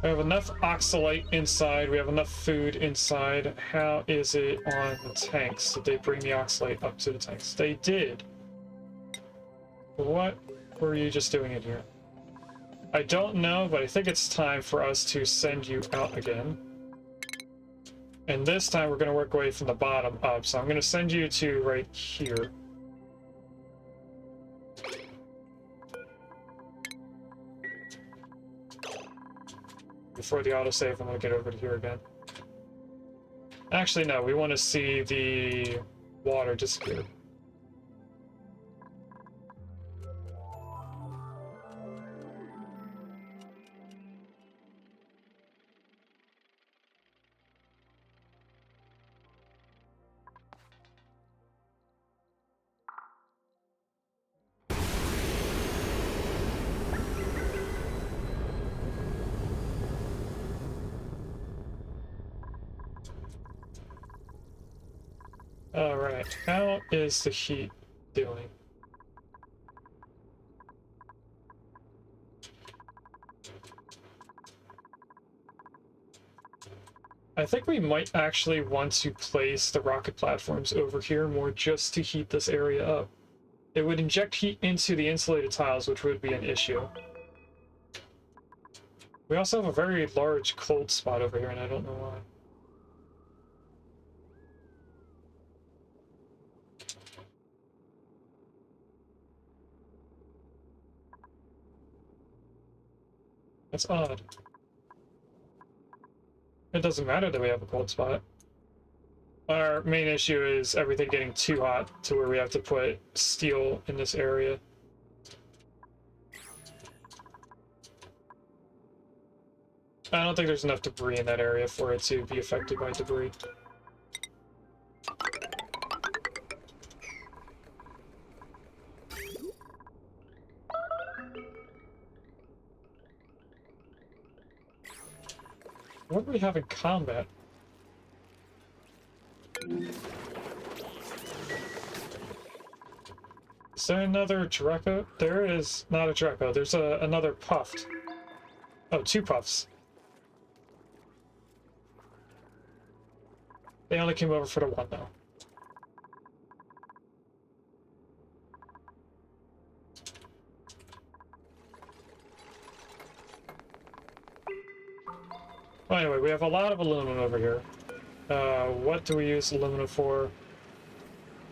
We have enough oxalate inside, we have enough food inside. How is it on the tanks? Did they bring the oxalate up to the tanks? They did. What were you just doing in here? I don't know, but I think it's time for us to send you out again. And this time we're going to work away from the bottom up, so I'm going to send you to right here. Before the autosave, I'm going to get over to here again. Actually, no, we want to see the water disappear. Alright, how is the heat doing? I think we might actually want to place the rocket platforms over here more just to heat this area up. It would inject heat into the insulated tiles, which would be an issue. We also have a very large cold spot over here, and I don't know why. That's odd. It doesn't matter that we have a cold spot. Our main issue is everything getting too hot to where we have to put steel in this area. I don't think there's enough debris in that area for it to be affected by debris. What do we have in combat? Is there another Draco? There is not a Draco. There's another Puffed. Oh, 2 Puffs. They only came over for the 1, though. Well, anyway, we have a lot of aluminum over here. What do we use aluminum for?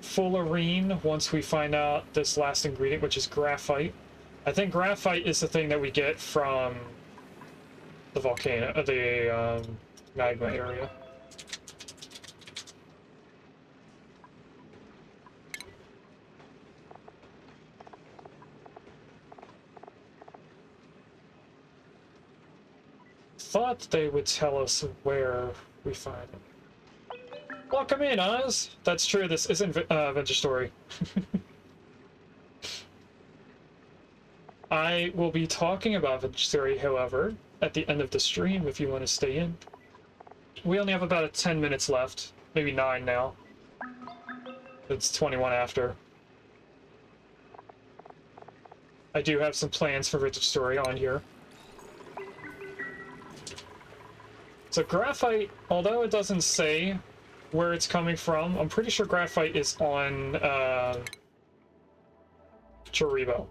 Fullerene, once we find out this last ingredient, which is graphite. I think graphite is the thing that we get from the volcano, the magma area. Thought they would tell us where we find it. Welcome in, Oz! That's true, this isn't Venture Story. I will be talking about Venture Story, however, at the end of the stream if you want to stay in. We only have about 10 minutes left, maybe 9 now. It's 21 after. I do have some plans for Venture Story on here. So graphite, although it doesn't say where it's coming from, I'm pretty sure graphite is on Charibo.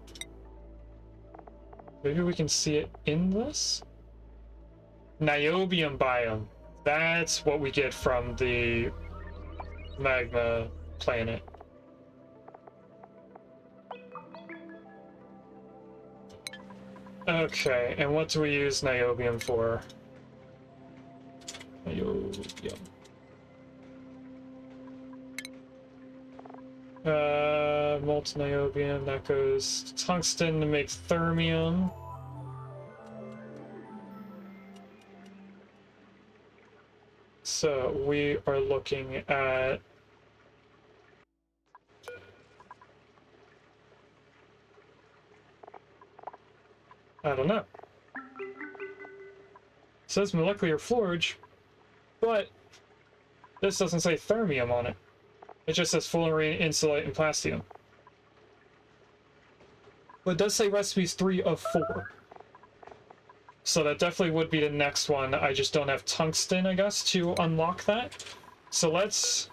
Maybe we can see it in this? Niobium biome. That's what we get from the magma planet. Okay, and what do we use niobium for? Niobium. Molten niobium, that goes to tungsten to make thermium. So we are looking at I don't know. It says molecular forge, but this doesn't say thermium on it. It just says fullerene, insulate, and plastium. But it does say recipes 3 of 4. So that definitely would be the next one. I just don't have tungsten, I guess, to unlock that. So let's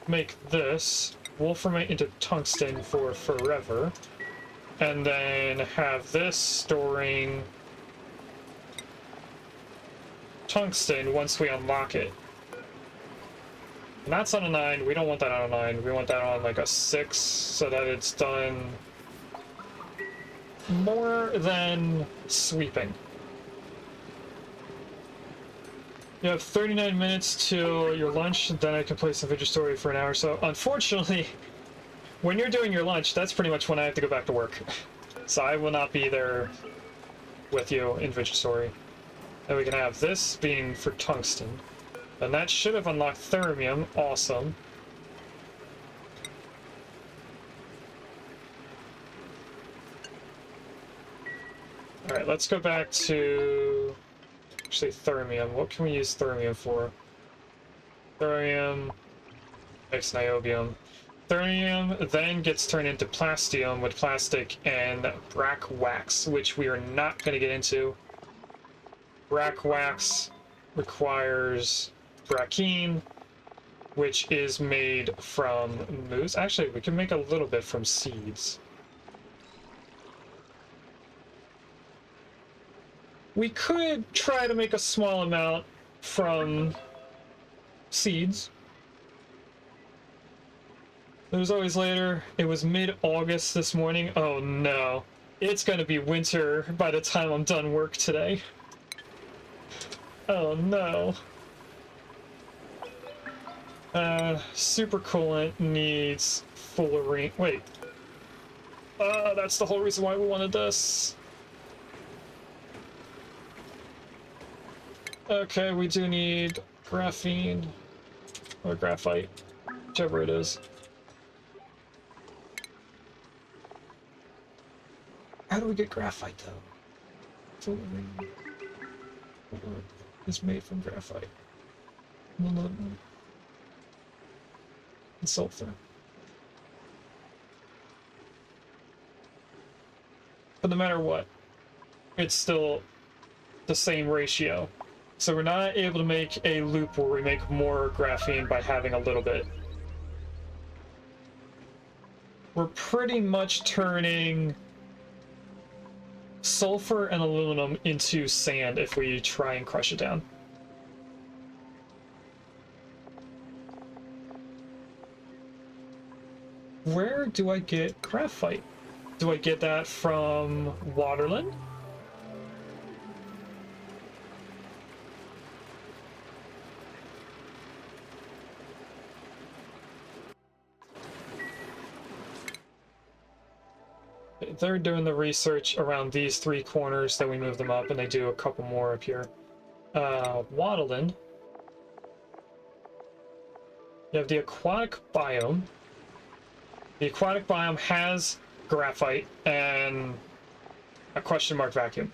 make this wolframite into tungsten for forever. And then have this storing tungsten once we unlock it. And that's on a 9. We don't want that on a 9. We want that on like a 6 so that it's done more than sweeping. You have 39 minutes till your lunch, then I can play some Vigil Story for an hour. So unfortunately, when you're doing your lunch, that's pretty much when I have to go back to work. So I will not be there with you in Vigil Story. And we can have this being for tungsten. And that should have unlocked thermium. Awesome. Alright, let's go back to... actually, thermium. What can we use thermium for? Thermium makes niobium. Thermium then gets turned into plastium with plastic and brack wax, which we are not going to get into. Brack wax requires brackine, which is made from moose. Actually, we can make a little bit from seeds. We could try to make a small amount from seeds. It was always later. It was mid-August this morning. Oh no. It's gonna be winter by the time I'm done work today. Oh no. Supercoolant needs fullerene. Wait. That's the whole reason why we wanted this. Okay, we do need graphene. Or graphite. Whichever it is. How do we get graphite, though? Fullerene is made from graphite. Molybdenum. And sulfur. But no matter what, it's still the same ratio. So we're not able to make a loop where we make more graphene by having a little bit. We're pretty much turning sulfur and aluminum into sand if we try and crush it down. Where do I get graphite? Do I get that from Waterland? They're doing the research around these 3 corners, then we move them up, and they do a couple more up here. Waterland. You have the aquatic biome. The aquatic biome has graphite and a question mark vacuum.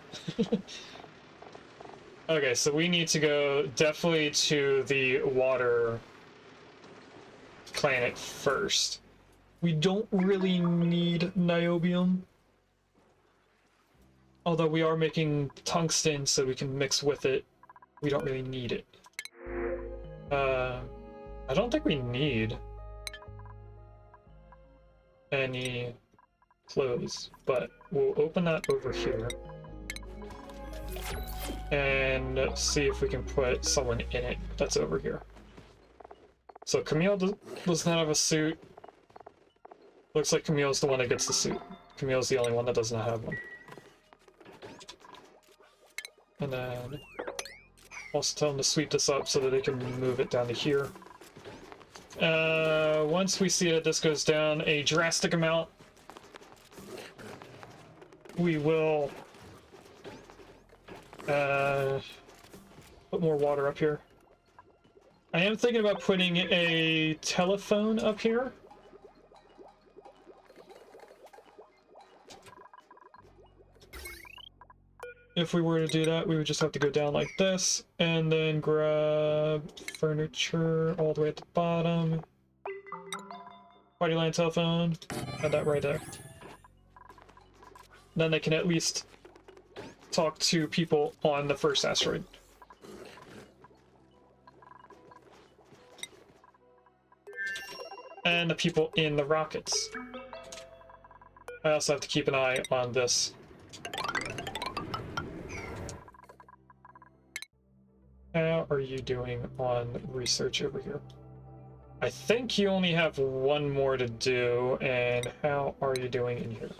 Okay, so we need to go definitely to the water planet first. We don't really need niobium. Although we are making tungsten so we can mix with it. We don't really need it. I don't think we need any clothes, but we'll open that over here and see if we can put someone in it that's over here. So Camille does not have a suit. Looks like Camille's the one that gets the suit. Camille's the only one that does not have one. And then also tell them to sweep this up so that they can move it down to here. Once we see that this goes down a drastic amount, we will put more water up here. I am thinking about putting a telephone up here. If we were to do that, we would just have to go down like this, and then grab furniture all the way at the bottom. Party line telephone, add that right there. Then they can at least talk to people on the first asteroid. And the people in the rockets. I also have to keep an eye on this. How are you doing on research over here? I think you only have one more to do, and how are you doing in here?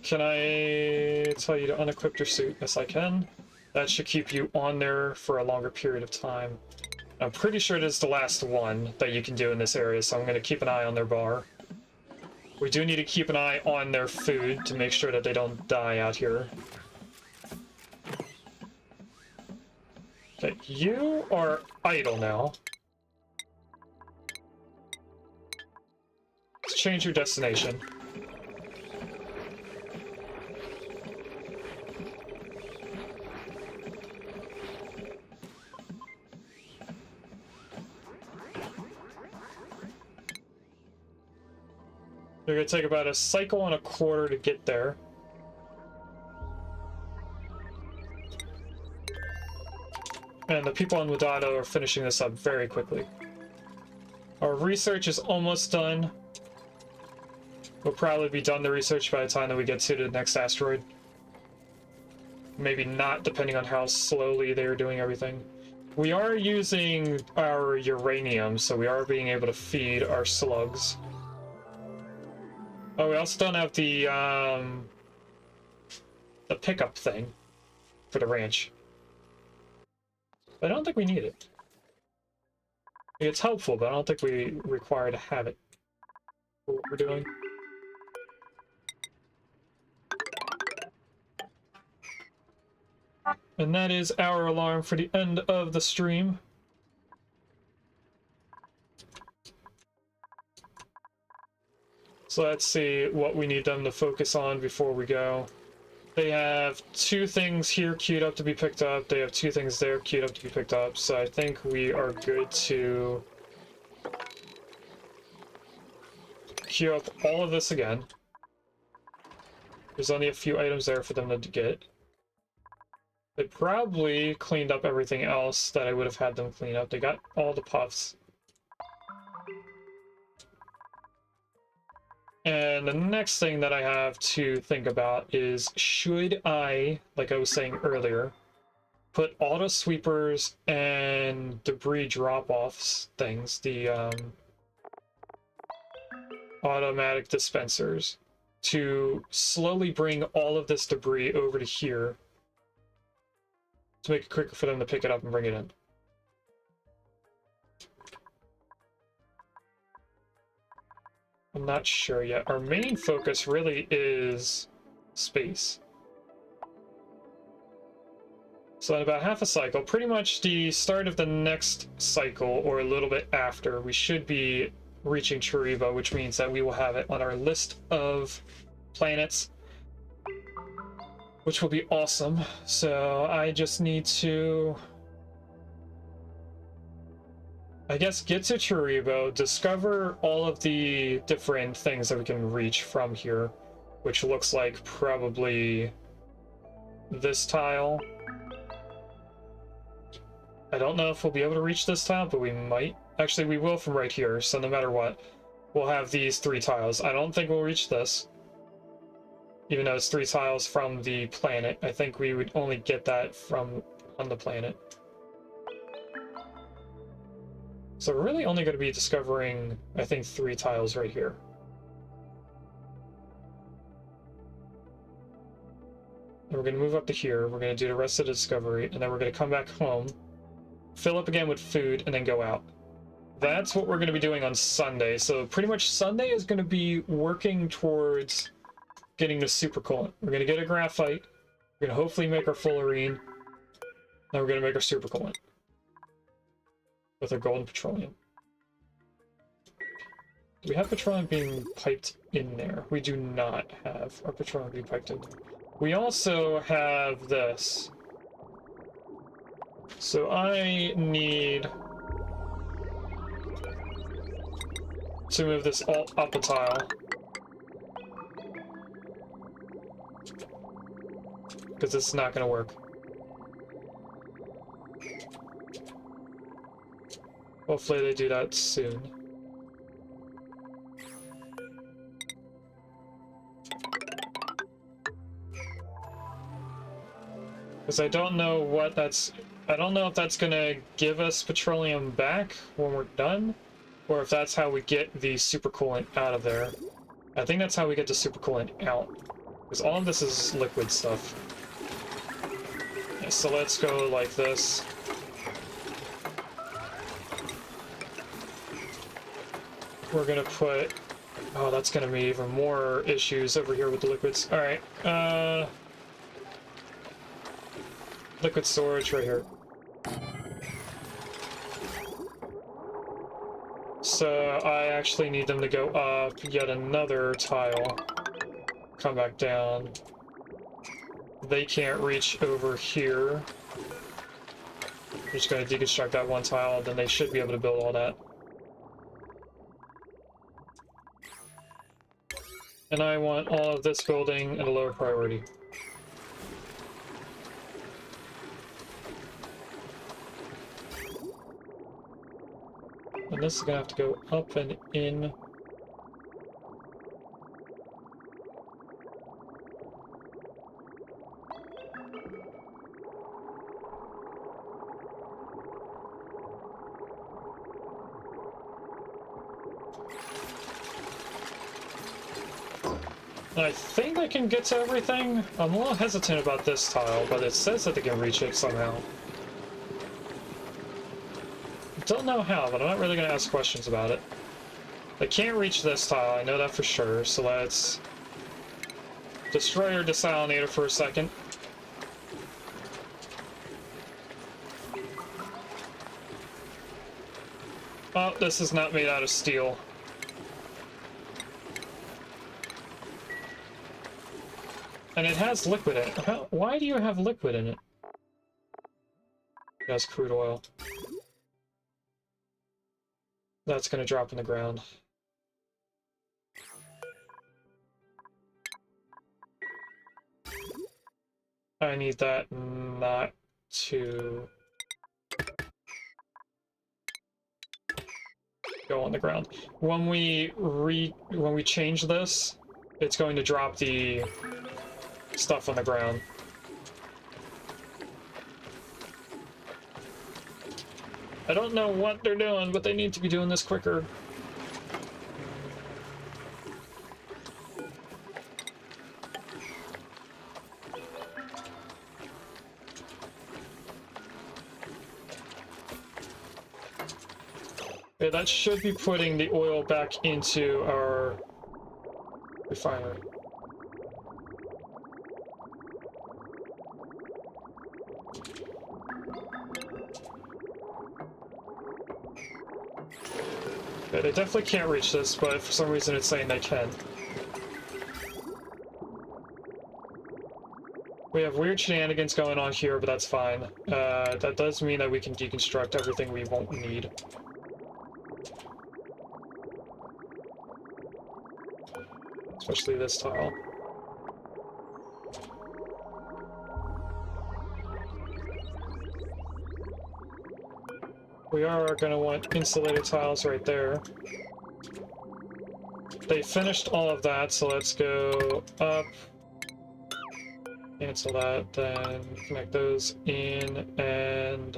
Can I tell you to unequip your suit? Yes, I can. That should keep you on there for a longer period of time. I'm pretty sure it is the last one that you can do in this area, so I'm going to keep an eye on their bar. We do need to keep an eye on their food to make sure that they don't die out here. Okay, you are idle now. Let's change your destination. You're gonna take about a cycle and a quarter to get there. And the people on Wadado are finishing this up very quickly. Our research is almost done. We'll probably be done the research by the time that we get to the next asteroid. Maybe not, depending on how slowly they're doing everything. We are using our uranium, so we are being able to feed our slugs. Oh, we also don't have the pickup thing for the ranch. I don't think we need it. It's helpful, but I don't think we require to have it for what we're doing. And that is our alarm for the end of the stream. So let's see what we need them to focus on before we go. They have 2 things here queued up to be picked up. They have 2 things there queued up to be picked up. So I think we are good to queue up all of this again. There's only a few items there for them to get. They probably cleaned up everything else that I would have had them clean up. They got all the puffs. And the next thing that I have to think about is, should I, like I was saying earlier, put auto sweepers and debris drop-offs things, the automatic dispensers, to slowly bring all of this debris over to here to make it quicker for them to pick it up and bring it in. I'm not sure yet. Our main focus really is space. So in about half a cycle, pretty much the start of the next cycle, or a little bit after, we should be reaching Chariva, which means that we will have it on our list of planets, which will be awesome. So I just need to, I guess, get to Charivo, discover all of the different things that we can reach from here, which looks like probably this tile. I don't know if we'll be able to reach this tile, but we might. Actually, we will from right here, so no matter what, we'll have these 3 tiles. I don't think we'll reach this, even though it's 3 tiles from the planet. I think we would only get that from on the planet. So we're really only going to be discovering, I think, 3 tiles right here. we're going to move up to here, we're going to do the rest of the discovery, and then we're going to come back home, fill up again with food, and then go out. That's what we're going to be doing on Sunday. So pretty much Sunday is going to be working towards getting the supercoolant. We're going to get a graphite, we're going to hopefully make our fullerene, then we're going to make our supercoolant with our golden petroleum. Do we have petroleum being piped in there? We do not have our petroleum being piped in. We also have this. So I need to move this all up a tile. Because it's not going to work. Hopefully they do that soon. Because I don't know what that's... I don't know if that's going to give us petroleum back when we're done, or if that's how we get the supercoolant out of there. I think that's how we get the supercoolant out. Because all of this is liquid stuff. Yeah, so let's go like this. We're gonna put... Oh, that's gonna be even more issues over here with the liquids. Alright, liquid storage right here. So I actually need them to go up yet another tile. Come back down. They can't reach over here. I'm just going to deconstruct that one tile, then they should be able to build all that. And I want all of this building at a lower priority. And this is going to have to go up and in. I think I can get to everything. I'm a little hesitant about this tile, but it says that they can reach it somehow. Don't know how, but I'm not really going to ask questions about it. They can't reach this tile, I know that for sure, so let's destroy our desalinator for a second. Oh, this is not made out of steel. And it has liquid in it. Why do you have liquid in it? It has crude oil. That's gonna drop in the ground. I need that not to go on the ground. When we change this, it's going to drop the stuff on the ground. I don't know what they're doing, but they need to be doing this quicker. Okay, that should be putting the oil back into our refinery. Okay, they definitely can't reach this, but for some reason it's saying they can. We have weird shenanigans going on here, but that's fine. That does mean that we can deconstruct everything we won't need. Especially this tile. We are going to want insulated tiles right there. They finished all of that, so let's go up. Cancel that, then connect those in, and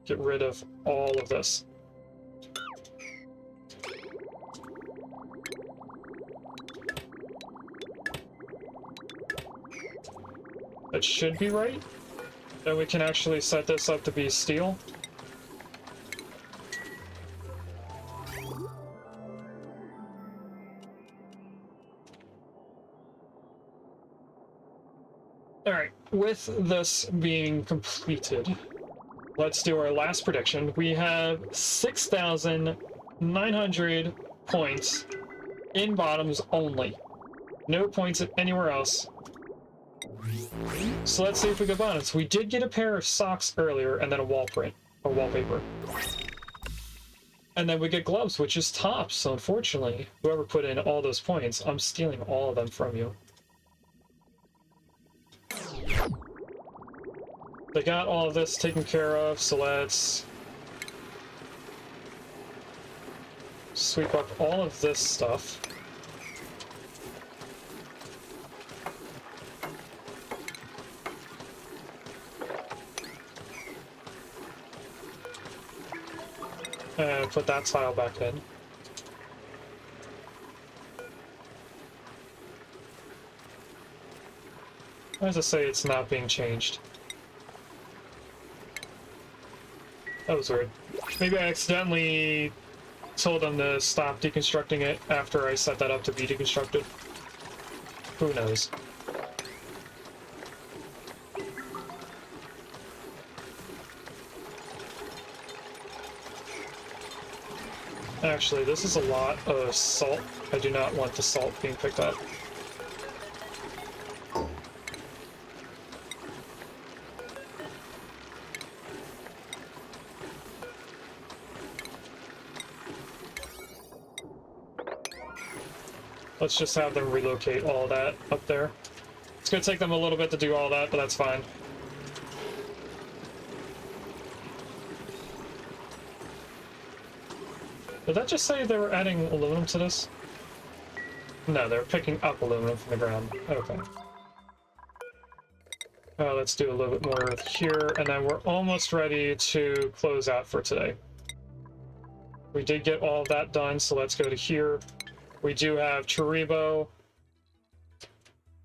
get rid of all of this. That should be right. Then we can actually set this up to be steel. Alright, with this being completed, let's do our last prediction. We have 6,900 points in bottoms only. No points anywhere else. So let's see if we get bottoms. We did get a pair of socks earlier and then a wall print, or wallpaper. And then we get gloves, which is tops. So unfortunately, whoever put in all those points, I'm stealing all of them from you. They got all of this taken care of, so let's sweep up all of this stuff. And put that tile back in. As I say, it's not being changed. That was weird. Maybe I accidentally told them to stop deconstructing it after I set that up to be deconstructed. Who knows? Actually, this is a lot of salt. I do not want the salt being picked up. Let's just have them relocate all that up there. It's gonna take them a little bit to do all that, but that's fine. Did that just say they were adding aluminum to this? No, they're picking up aluminum from the ground. Okay. Let's do a little bit more here, and then we're almost ready to close out for today. We did get all of that done, so let's go to here. We do have Charibo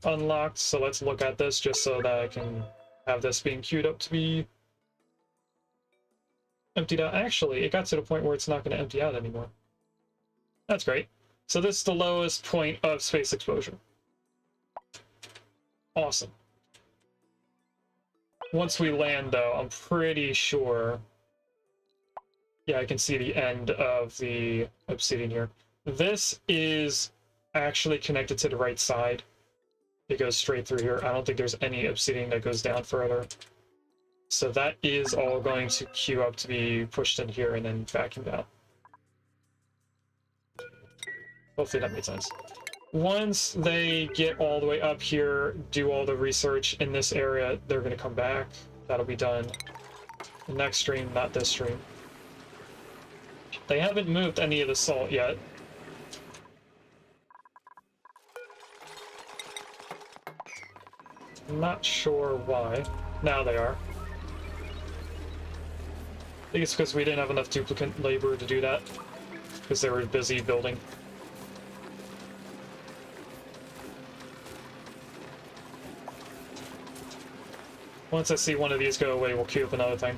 unlocked, so let's look at this just so that I can have this being queued up to be emptied out. Actually, it got to the point where it's not going to empty out anymore. That's great. So this is the lowest point of space exposure. Awesome. Once we land, though, I'm pretty sure... Yeah, I can see the end of the obsidian here. This is actually connected to the right side. It goes straight through here. I don't think there's any obsidian that goes down further. So that is all going to queue up to be pushed in here and then vacuumed out. Hopefully that made sense. Once they get all the way up here, do all the research in this area, they're going to come back. That'll be done the next stream, not this stream. They haven't moved any of the salt yet. I'm not sure why. Now they are. I think it's because we didn't have enough duplicate labor to do that. Because they were busy building. Once I see one of these go away, we'll queue up another thing.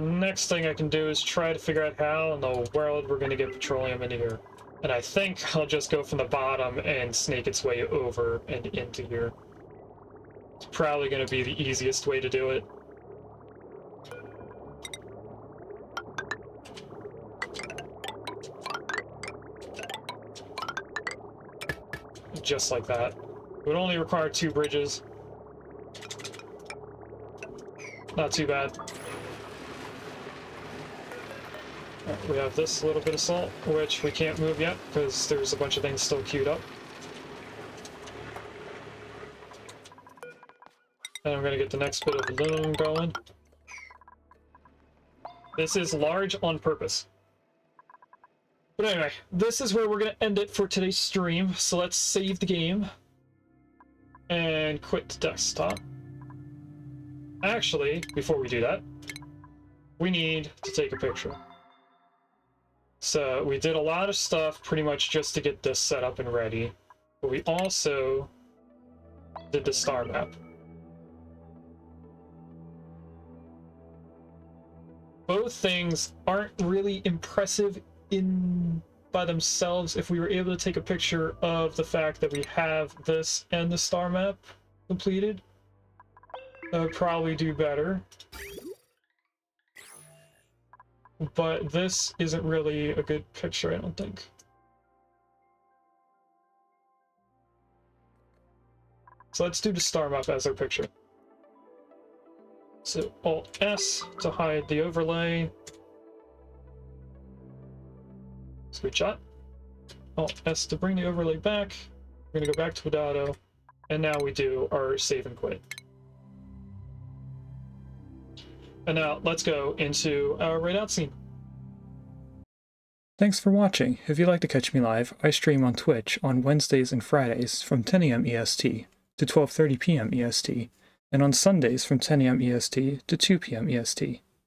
Next thing I can do is try to figure out how in the world we're going to get petroleum into here. And I think I'll just go from the bottom and snake its way over and into here. It's probably going to be the easiest way to do it. Just like that. It would only require 2 bridges. Not too bad. We have this little bit of salt, which we can't move yet, because there's a bunch of things still queued up. And I'm going to get the next bit of aluminum going. This is large on purpose. But anyway, this is where we're going to end it for today's stream. So let's save the game and quit the desktop. Actually, before we do that, we need to take a picture. So we did a lot of stuff pretty much just to get this set up and ready. But we also did the star map. Both things aren't really impressive by themselves. If we were able to take a picture of the fact that we have this and the star map completed, that would probably do better. But this isn't really a good picture, I don't think. So let's do the star map as our picture. So Alt-S to hide the overlay. Screenshot. Alt-S to bring the overlay back. We're going to go back to Potato. And now we do our save and quit. And now let's go into our raid-out scene. Thanks for watching. If you'd like to catch me live, I stream on Twitch on Wednesdays and Fridays from 10 AM EST to 12:30 PM EST, and on Sundays from 10 AM EST to 2 PM EST.